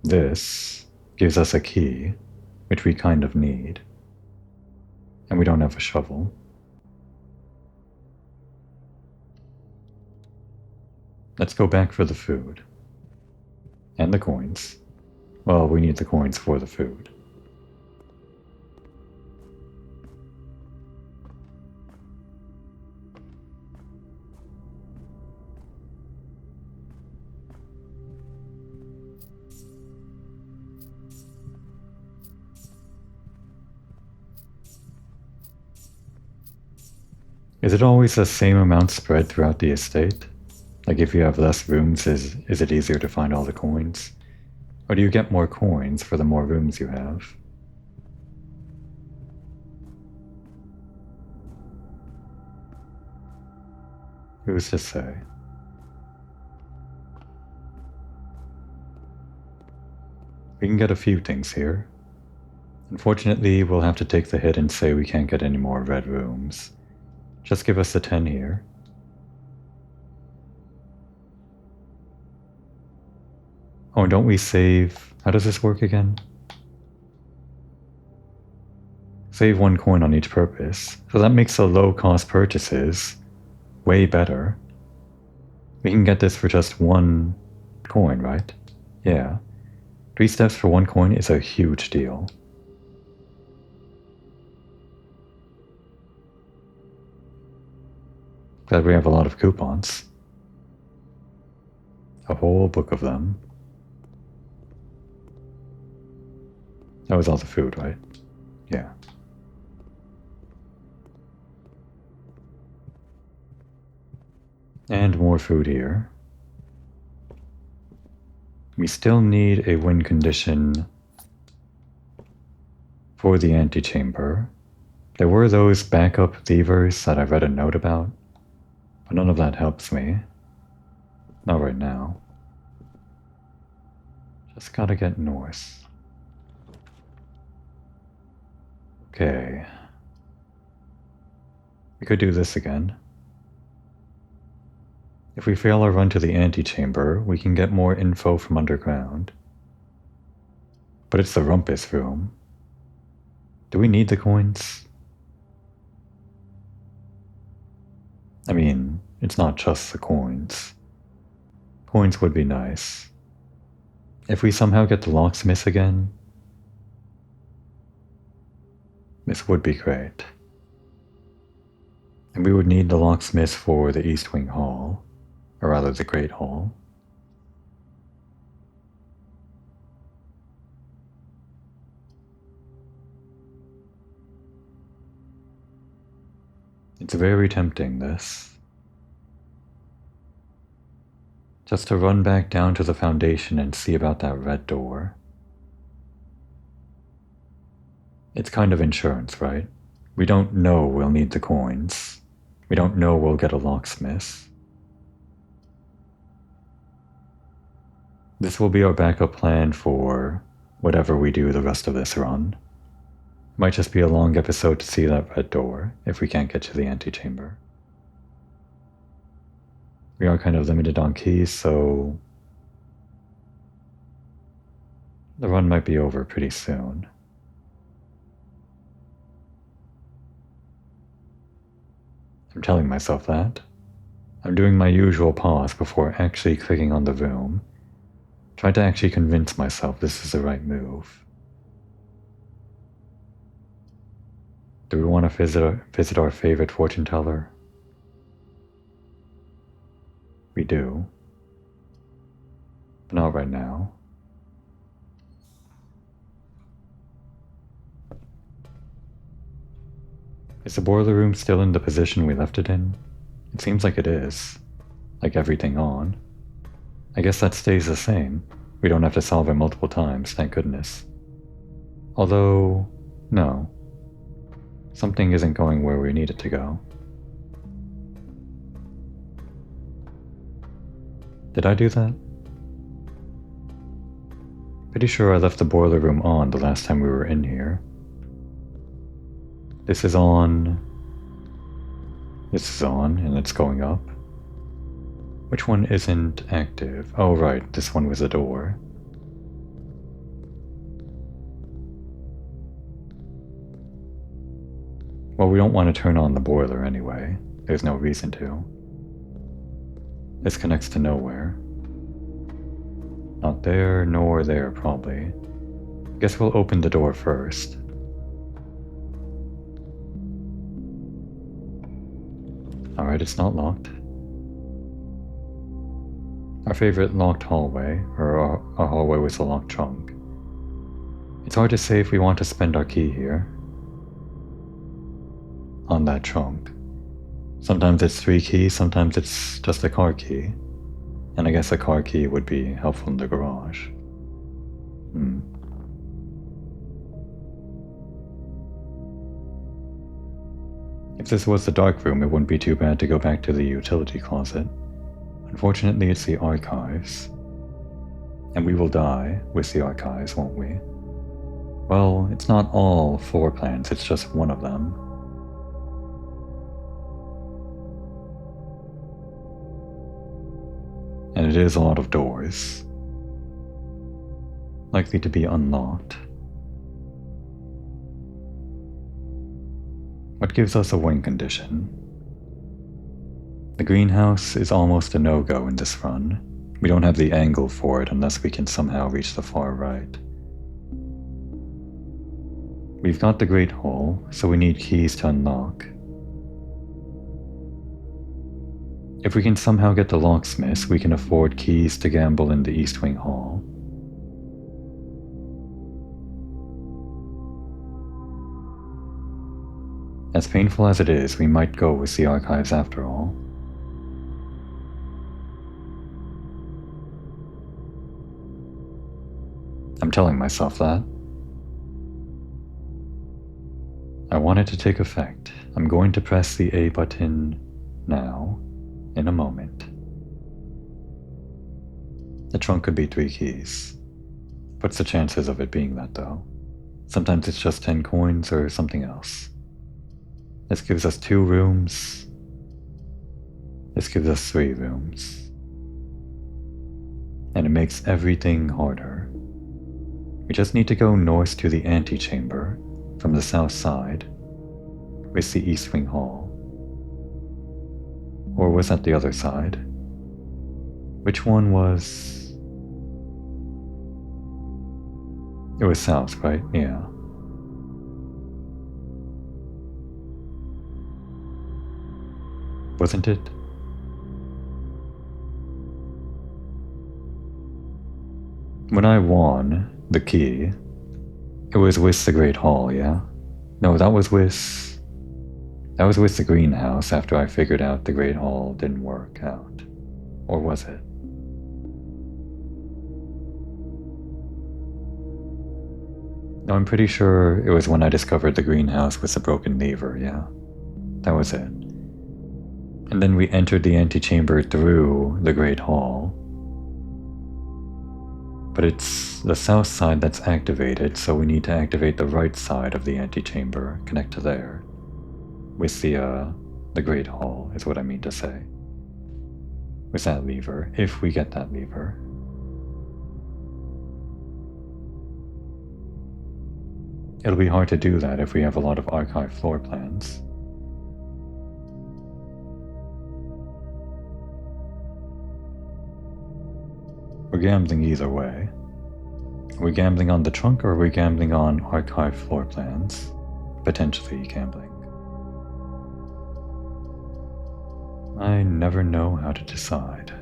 This gives us a key, which we kind of need. And we don't have a shovel. Let's go back for the food. And the coins. Well, we need the coins for the food. Is it always the same amount spread throughout the estate? Like if you have less rooms, is it easier to find all the coins? Or do you get more coins for the more rooms you have? Who's to say? We can get a few things here. Unfortunately, we'll have to take the hit and say we can't get any more red rooms. Just give us the 10 here. Oh, don't we save... How does this work again? Save 1 coin on each purpose. So that makes the low-cost purchases way better. We can get this for just 1 coin, right? Yeah. 3 steps for 1 coin is a huge deal. Glad we have a lot of coupons. A whole book of them. That was all the food, right? Yeah. And more food here. We still need a win condition for the antechamber. There were those backup levers that I read a note about, but none of that helps me. Not right now. Just gotta get north. Okay. We could do this again. If we fail our run to the antechamber, we can get more info from underground. But it's the rumpus room. Do we need the coins? I mean, it's not just the coins. Coins would be nice. If we somehow get the locksmith again, this would be great. And we would need the locksmith for the East Wing Hall, or rather the Great Hall. It's very tempting, this. Just to run back down to the foundation and see about that red door. It's kind of insurance, right? We don't know we'll need the coins. We don't know we'll get a locksmith. This will be our backup plan for whatever we do the rest of this run. Might just be a long episode to see that red door if we can't get to the antechamber. We are kind of limited on keys, so the run might be over pretty soon. I'm telling myself that. I'm doing my usual pause before actually clicking on the room. Try to actually convince myself this is the right move. Do we want to visit our favorite fortune teller? We do. But not right now. Is the boiler room still in the position we left it in? It seems like it is. Like everything on. I guess that stays the same. We don't have to solve it multiple times, thank goodness. Although, no. Something isn't going where we need it to go. Did I do that? Pretty sure I left the boiler room on the last time we were in here. This is on, and it's going up. Which one isn't active? Oh right, this one was a door. Well, we don't want to turn on the boiler anyway. There's no reason to. This connects to nowhere. Not there, nor there, probably. Guess we'll open the door first. Alright, it's not locked. Our favorite locked hallway, or our hallway with a locked trunk. It's hard to say if we want to spend our key here. On that trunk. Sometimes it's 3 keys, sometimes it's just a car key. And I guess a car key would be helpful in the garage. If this was the dark room, it wouldn't be too bad to go back to the utility closet. Unfortunately, it's the archives. And we will die with the archives, won't we? Well, it's not all floor plans, it's just one of them. And it is a lot of doors. Likely to be unlocked. What gives us a win condition? The greenhouse is almost a no-go in this run. We don't have the angle for it unless we can somehow reach the far right. We've got the Great Hall, so we need keys to unlock. If we can somehow get the locksmiths, we can afford keys to gamble in the East Wing Hall. As painful as it is, we might go with the archives after all. I'm telling myself that. I want it to take effect. I'm going to press the A button now, in a moment. The trunk could be 3 keys. What's the chances of it being that though? Sometimes it's just 10 coins or something else. This gives us 2 rooms. This gives us 3 rooms. And it makes everything harder. We just need to go north to the antechamber from the south side with the East Wing Hall. Or was that the other side? Which one was... It was south, right? Yeah. Wasn't it? When I won the key, it was with the Great Hall, yeah? No, that was with the greenhouse after I figured out the Great Hall didn't work out. Or was it? No, I'm pretty sure it was when I discovered the greenhouse with the broken lever, yeah. That was it. And then we entered the antechamber through the Great Hall. But it's the south side that's activated, so we need to activate the right side of the antechamber, connect to there. With the Great Hall, is what I mean to say. With that lever, if we get that lever. It'll be hard to do that if we have a lot of archive floor plans. We're gambling either way. Are we gambling on the trunk or are we gambling on archive floor plans? Potentially gambling. I never know how to decide.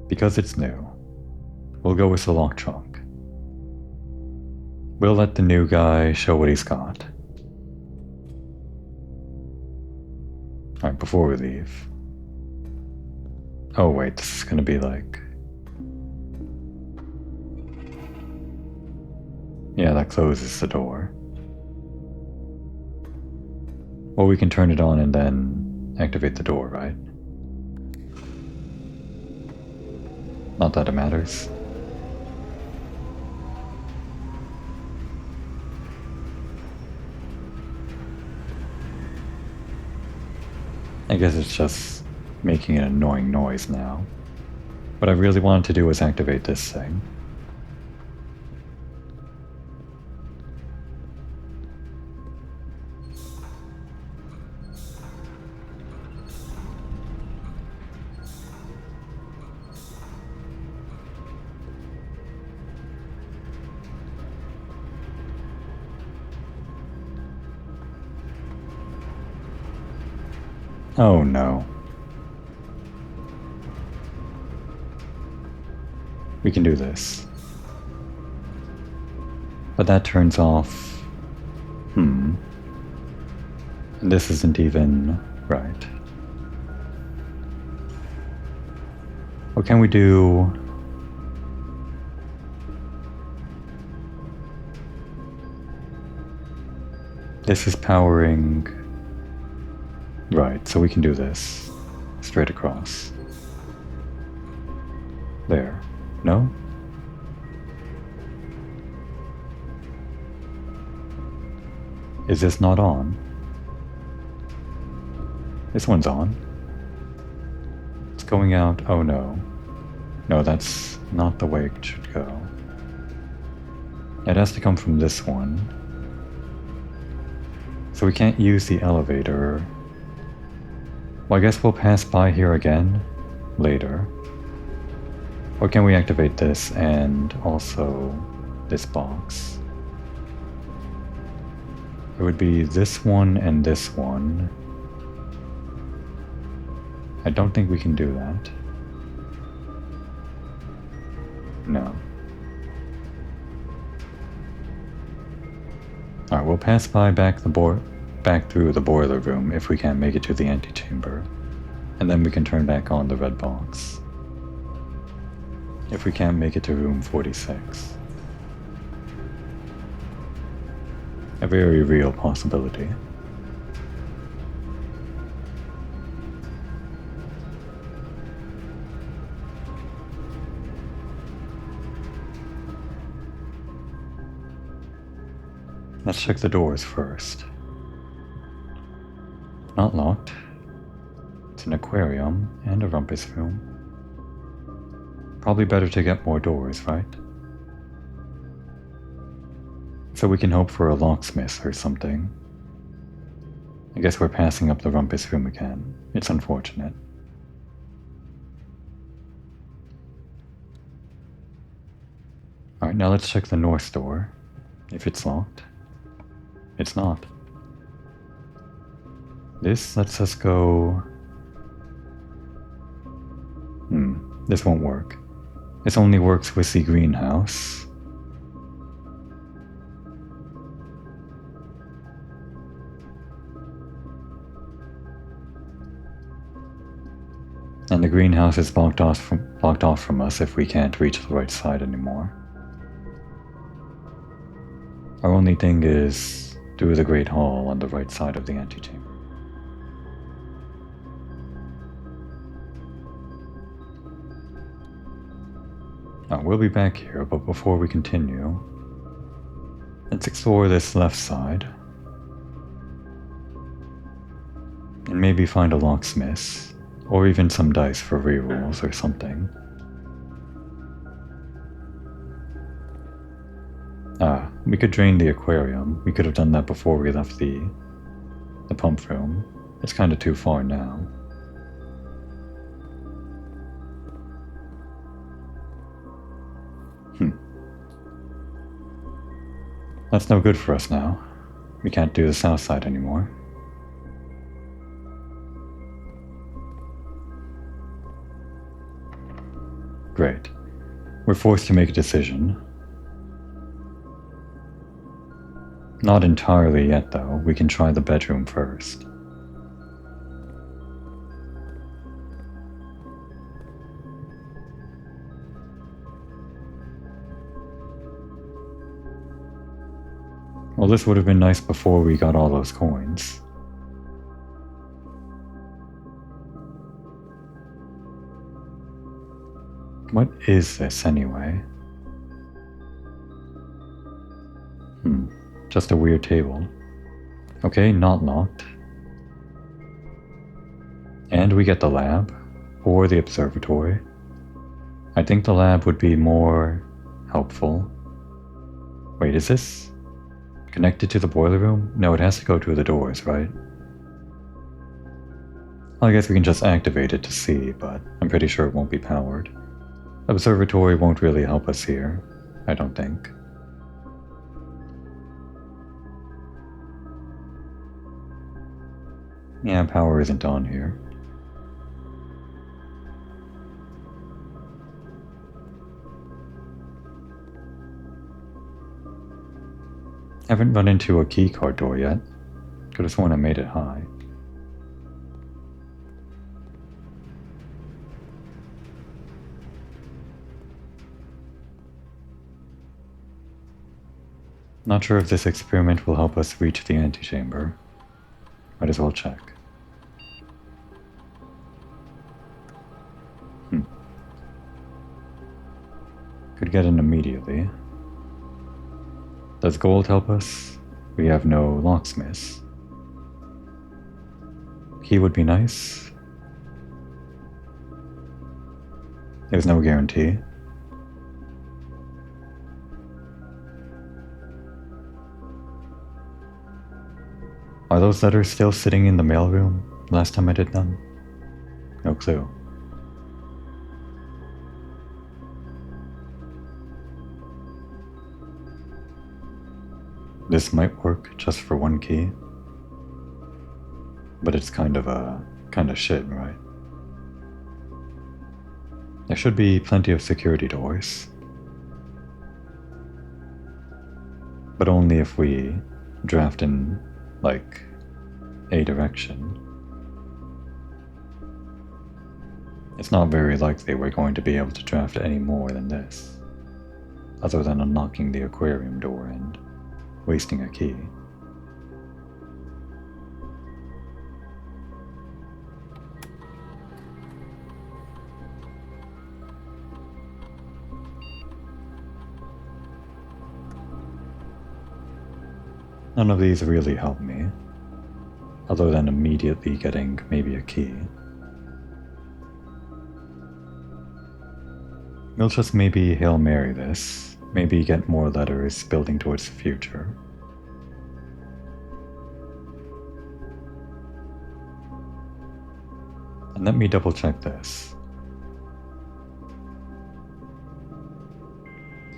Because it's new, we'll go with the locked trunk. We'll let the new guy show what he's got. Alright, before we leave. Oh wait, this is gonna be like... Yeah, that closes the door. Well, we can turn it on and then activate the door, right? Not that it matters. I guess it's just making an annoying noise now. What I really wanted to do was activate this thing. Oh no. We can do this. But that turns off... And this isn't even right. What can we do? This is powering... Right, so we can do this. Straight across. There. No? Is this not on? This one's on. It's going out. Oh no. No, that's not the way it should go. It has to come from this one. So we can't use the elevator. Well, I guess we'll pass by here again later. Or can we activate this and also this box? It would be this one and this one. I don't think we can do that. No. Alright, we'll pass by back through the boiler room if we can't make it to the antechamber. And then we can turn back on the red box. If we can't make it to room 46. A very real possibility. Let's check the doors first. Not locked. It's an aquarium and a rumpus room. Probably better to get more doors, right? So we can hope for a locksmith or something. I guess we're passing up the rumpus room again. It's unfortunate. Alright, now let's check the north door. If it's locked. It's not. This lets us go... This won't work. This only works with the greenhouse. And the greenhouse is blocked off from us if we can't reach the right side anymore. Our only thing is through the Great Hall on the right side of the antechamber. We'll be back here, but before we continue, let's explore this left side. And maybe find a locksmith, or even some dice for rerolls or something. We could drain the aquarium. We could have done that before we left the pump room. It's kind of too far now. That's no good for us now. We can't do the south side anymore. Great. We're forced to make a decision. Not entirely yet, though. We can try the bedroom first. Well, this would have been nice before we got all those coins. What is this, anyway? Just a weird table. Okay, not locked. And we get the lab, or the observatory. I think the lab would be more helpful. Wait, is this connected to the boiler room? No, it has to go to the doors, right? Well, I guess we can just activate it to see, but I'm pretty sure it won't be powered. Observatory won't really help us here, I don't think. Yeah, power isn't on here. Haven't run into a keycard door yet. Could have sworn I made it high. Not sure if this experiment will help us reach the antechamber. Might as well check. Could get in immediately. Does gold help us? We have no locksmiths. Key would be nice. There's no guarantee. Are those letters still sitting in the mailroom last time I did them? No clue. This might work just for one key, but it's kind of shit, right? There should be plenty of security doors, but only if we draft in, like, a direction. It's not very likely we're going to be able to draft any more than this, other than unlocking the aquarium door and wasting a key. None of these really help me, other than immediately getting maybe a key. We'll just maybe Hail Mary this, maybe get more letters building towards the future. And let me double check this.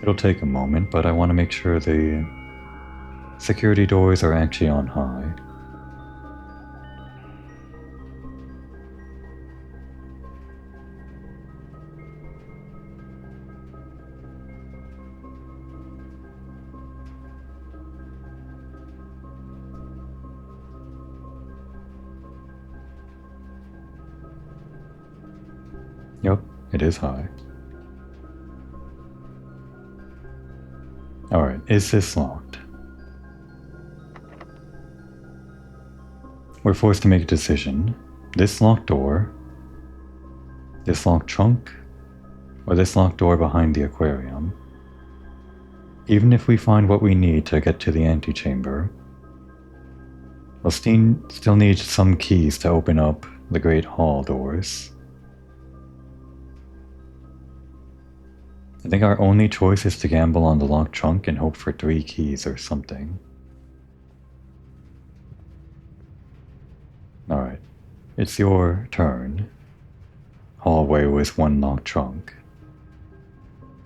It'll take a moment, but I want to make sure the security doors are actually on high. Yep, it is high. Alright, is this locked? We're forced to make a decision. This locked door, this locked trunk, or this locked door behind the aquarium. Even if we find what we need to get to the antechamber, we'll still need some keys to open up the Great Hall doors. I think our only choice is to gamble on the locked trunk and hope for 3 keys or something. Alright, it's your turn. Hallway with 1 locked trunk.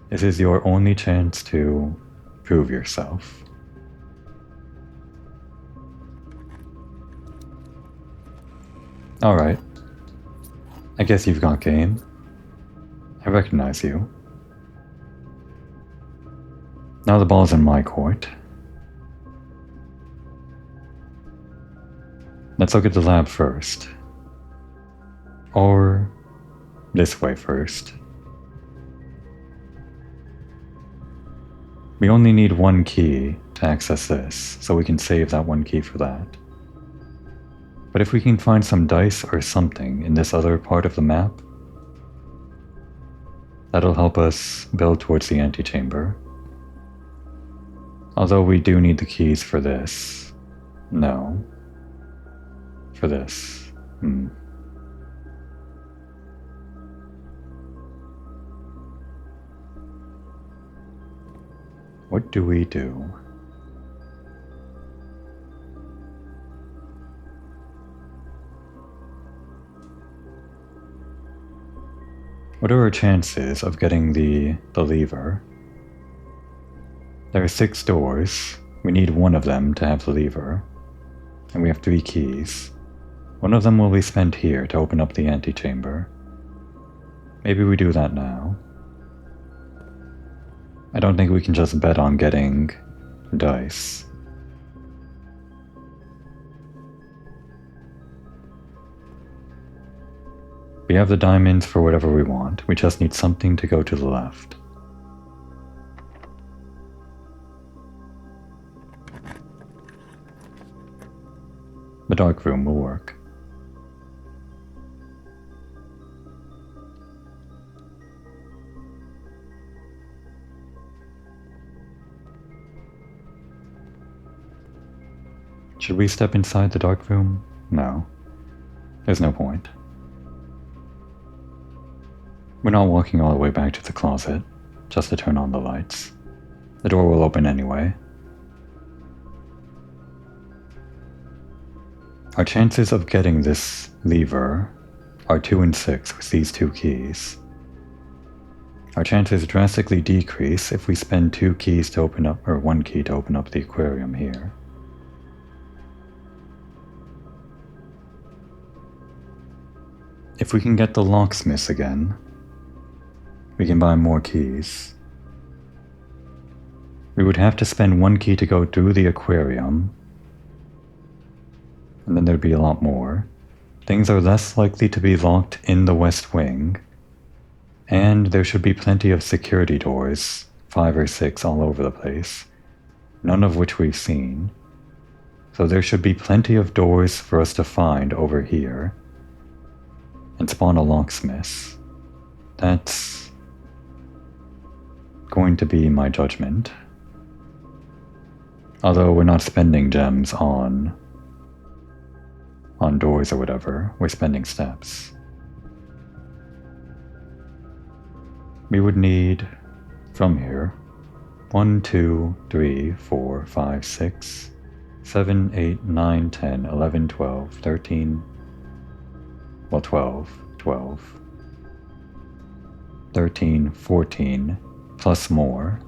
This is your only chance to prove yourself. Alright. I guess you've got game. I recognize you. Now the ball's in my court. Let's look at the lab first. Or this way first. We only need one key to access this, so we can save that one key for that. But if we can find some dice or something in this other part of the map, that'll help us build towards the antechamber. Although we do need the keys for this. No. For this. What do we do? What are our chances of getting the lever? There are 6 doors. We need one of them to have the lever. And we have 3 keys. One of them will be spent here to open up the antechamber. Maybe we do that now. I don't think we can just bet on getting dice. We have the diamonds for whatever we want. We just need something to go to the left. The dark room will work. Should we step inside the dark room? No. There's no point. We're not walking all the way back to the closet, just to turn on the lights. The door will open anyway. Our chances of getting this lever are 2 in 6 with these 2 keys. Our chances drastically decrease if we spend 2 keys to open up, or 1 key to open up the aquarium here. If we can get the locksmiths again, we can buy more keys. We would have to spend 1 key to go through the aquarium, and then there'd be a lot more. Things are less likely to be locked in the west wing, and there should be plenty of security doors, 5 or 6 all over the place, none of which we've seen. So there should be plenty of doors for us to find over here, and spawn a locksmith. That's going to be my judgment. Although we're not spending gems on doors or whatever, we're spending steps. We would need, from here, 1, 2, 3, 4, 5, 6, 7, 8, 9, 10, 11, 12, 13, well 12, 13, 14, plus more.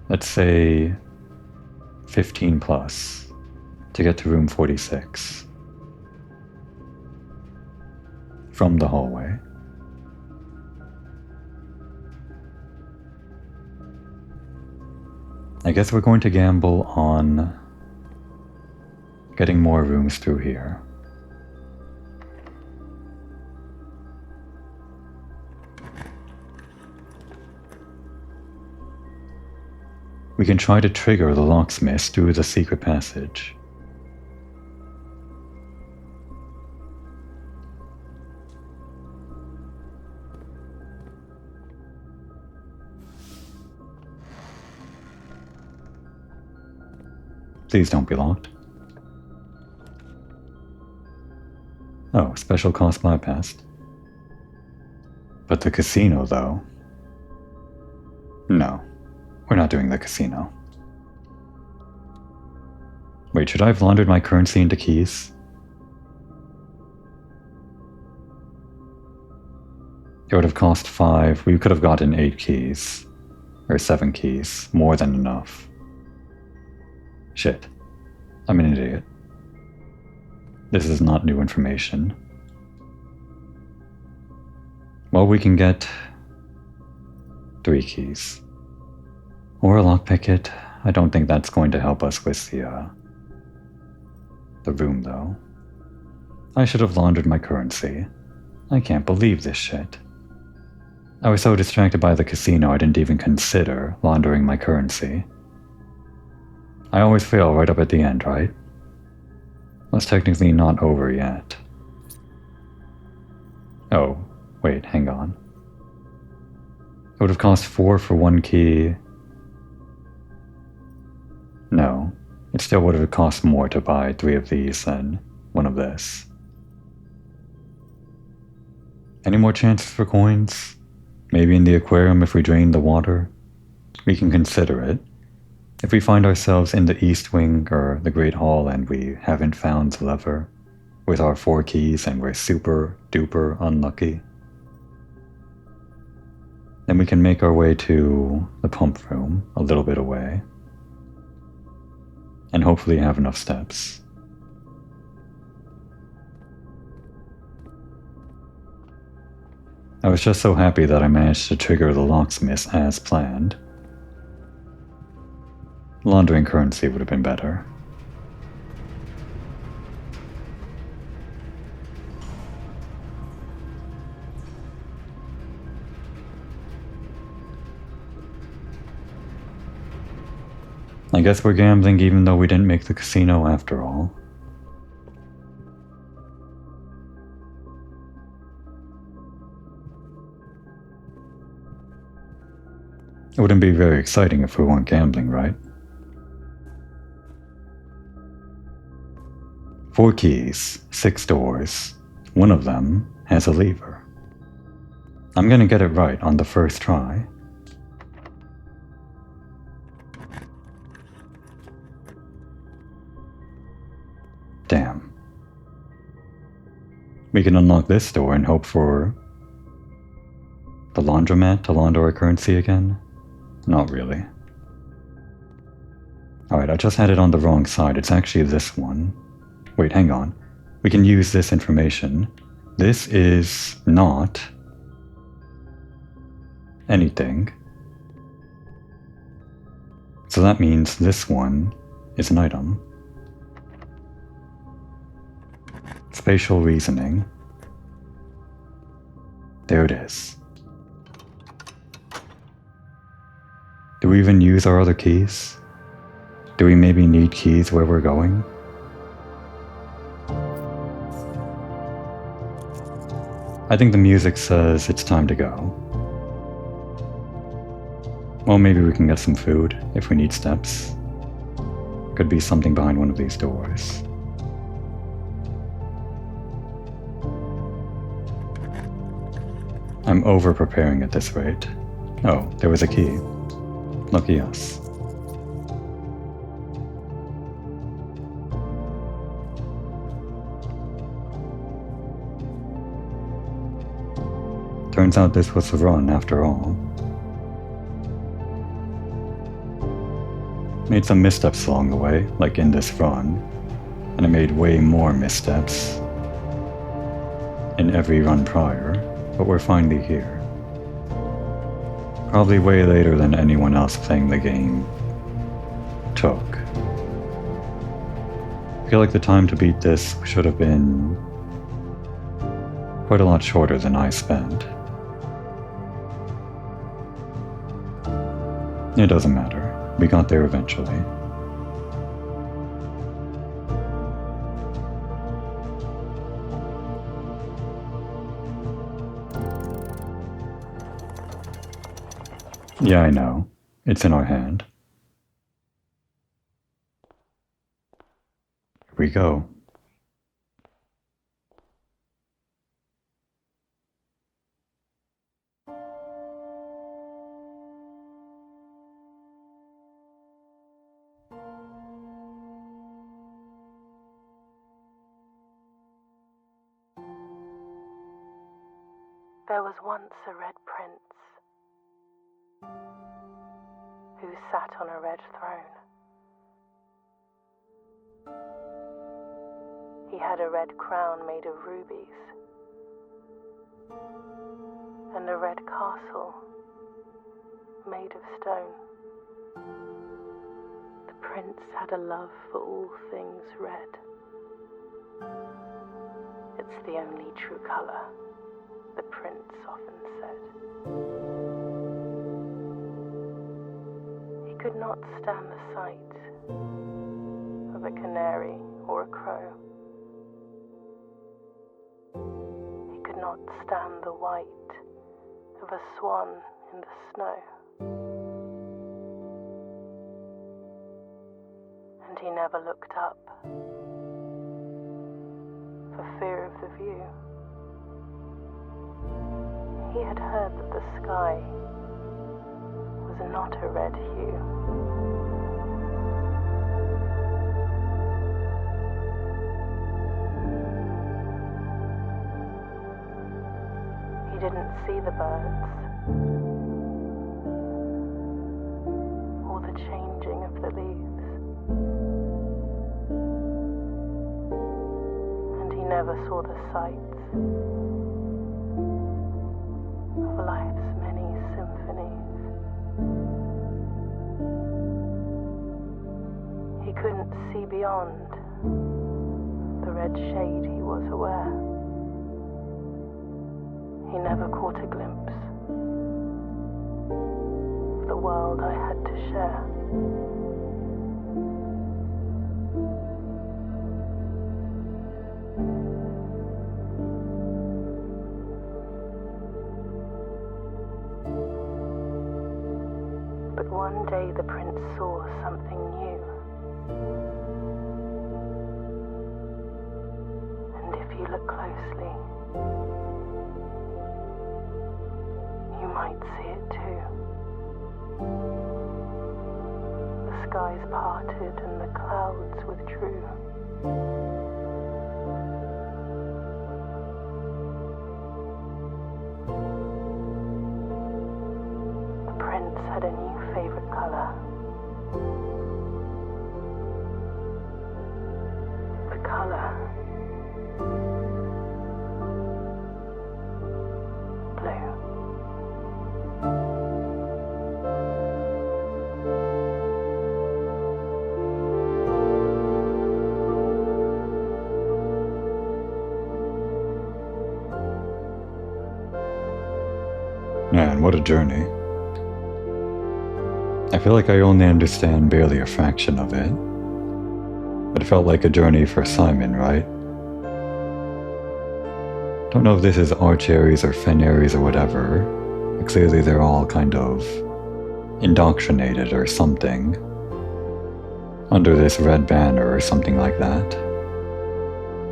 Let's say 15 plus to get to room 46 from the hallway. I guess we're going to gamble on getting more rooms through here. We can try to trigger the locksmith through the secret passage. Please don't be locked. Oh, special cost bypassed. But the casino, though? No. We're not doing the casino. Wait, should I have laundered my currency into keys? It would have cost 5. We could have gotten 8 keys. Or 7 keys. More than enough. Shit. I'm an idiot. This is not new information. Well, we can get 3 keys. Or a lockpick it. I don't think that's going to help us with the room, though. I should have laundered my currency. I can't believe this shit. I was so distracted by the casino I didn't even consider laundering my currency. I always fail right up at the end, right? Well, it's technically not over yet. Oh, wait, hang on. It would have cost 4 for 1 key. No, it still would have cost more to buy 3 of these than 1 of this. Any more chances for coins? Maybe in the aquarium if we drain the water? We can consider it. If we find ourselves in the East Wing or the Great Hall and we haven't found the lever with our 4 keys and we're super duper unlucky, then we can make our way to the pump room a little bit away and hopefully have enough steps. I was just so happy that I managed to trigger the locksmith as planned. Laundering currency would have been better. I guess we're gambling even though we didn't make the casino after all. It wouldn't be very exciting if we weren't gambling, right? 4 keys, 6 doors. One of them has a lever. I'm gonna get it right on the first try. Damn. We can unlock this door and hope for the laundromat to launder our currency again? Not really. Alright, I just had it on the wrong side. It's actually this one. Wait, hang on. We can use this information. This is not anything. So that means this one is an item. Spatial reasoning. There it is. Do we even use our other keys? Do we maybe need keys where we're going? I think the music says it's time to go. Well, maybe we can get some food if we need steps. Could be something behind one of these doors. I'm over-preparing at this rate. Oh, there was a key. Lucky us. Turns out this was the run after all. Made some missteps along the way, like in this run, and I made way more missteps in every run prior, but we're finally here. Probably way later than anyone else playing the game took. I feel like the time to beat this should have been quite a lot shorter than I spent. It doesn't matter. We got there eventually. Yeah, I know. It's in our hand. Here we go. There was once a red prince who sat on a red throne. He had a red crown made of rubies, and a red castle made of stone. The prince had a love for all things red. It's the only true color, the prince often said. He could not stand the sight of a canary or a crow. He could not stand the white of a swan in the snow. And he never looked up for fear of the view. He had heard that the sky was not a red hue. He didn't see the birds or the changing of the leaves, and he never saw the sights of life's many symphonies. He couldn't see beyond the red shade he was aware. He never caught a glimpse of the world I had to share. But one day the prince saw something new. And if you look closely, you might see it too. The skies parted and the clouds withdrew. The prince had a new favorite color. The color blue. Man, what a journey. I feel like I only understand barely a fraction of it. But it felt like a journey for Simon, right? Don't know if this is Archaries or Fenaries or whatever, but clearly they're all kind of indoctrinated or something under this red banner or something like that.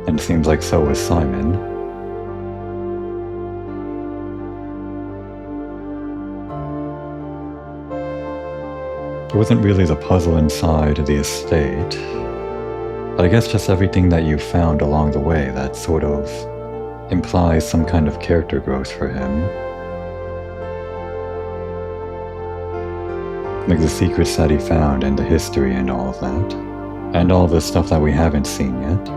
And it seems like so was Simon. It wasn't really the puzzle inside the estate, but I guess just everything that you found along the way that sort of implies some kind of character growth for him. Like the secrets that he found and the history and all of that, and all the stuff that we haven't seen yet.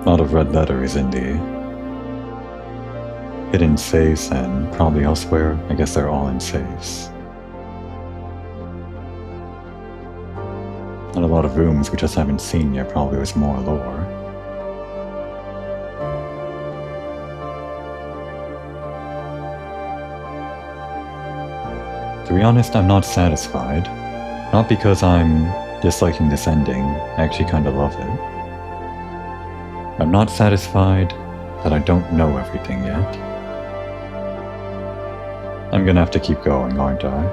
A lot of red letters in the hidden safes and probably elsewhere. I guess they're all in safes. And a lot of rooms we just haven't seen yet, probably with more lore. To be honest, I'm not satisfied. Not because I'm disliking this ending, I actually kinda love it. I'm not satisfied that I don't know everything yet. I'm gonna have to keep going, aren't I?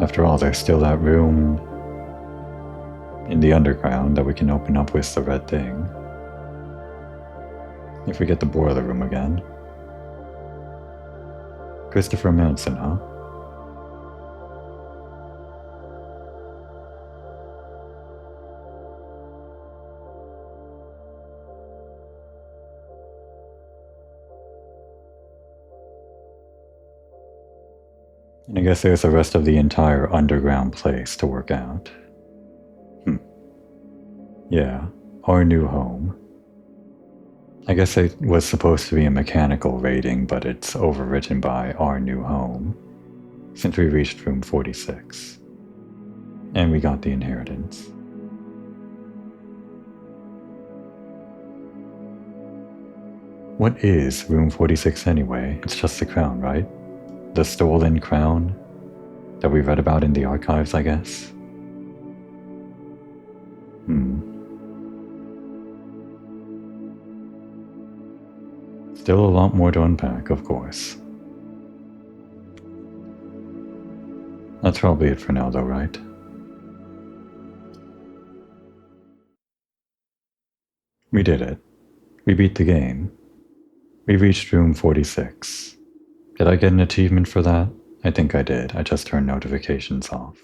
After all, there's still that room in the underground that we can open up with the red thing. If we get the boiler room again. Christopher Manson, huh? And I guess there's the rest of the entire underground place to work out. Yeah, our new home. I guess it was supposed to be a mechanical rating, but it's overwritten by our new home, since we reached room 46. And we got the inheritance. What is room 46 anyway? It's just the crown, right? The stolen crown that we read about in the archives, I guess? Still a lot more to unpack, of course. That's probably it for now, though, right? We did it. We beat the game. We reached room 46. Did I get an achievement for that? I think I did. I just turned notifications off.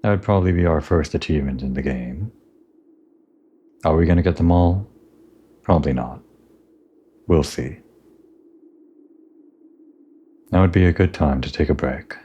That would probably be our first achievement in the game. Are we gonna get them all? Probably not. We'll see. Now would be a good time to take a break.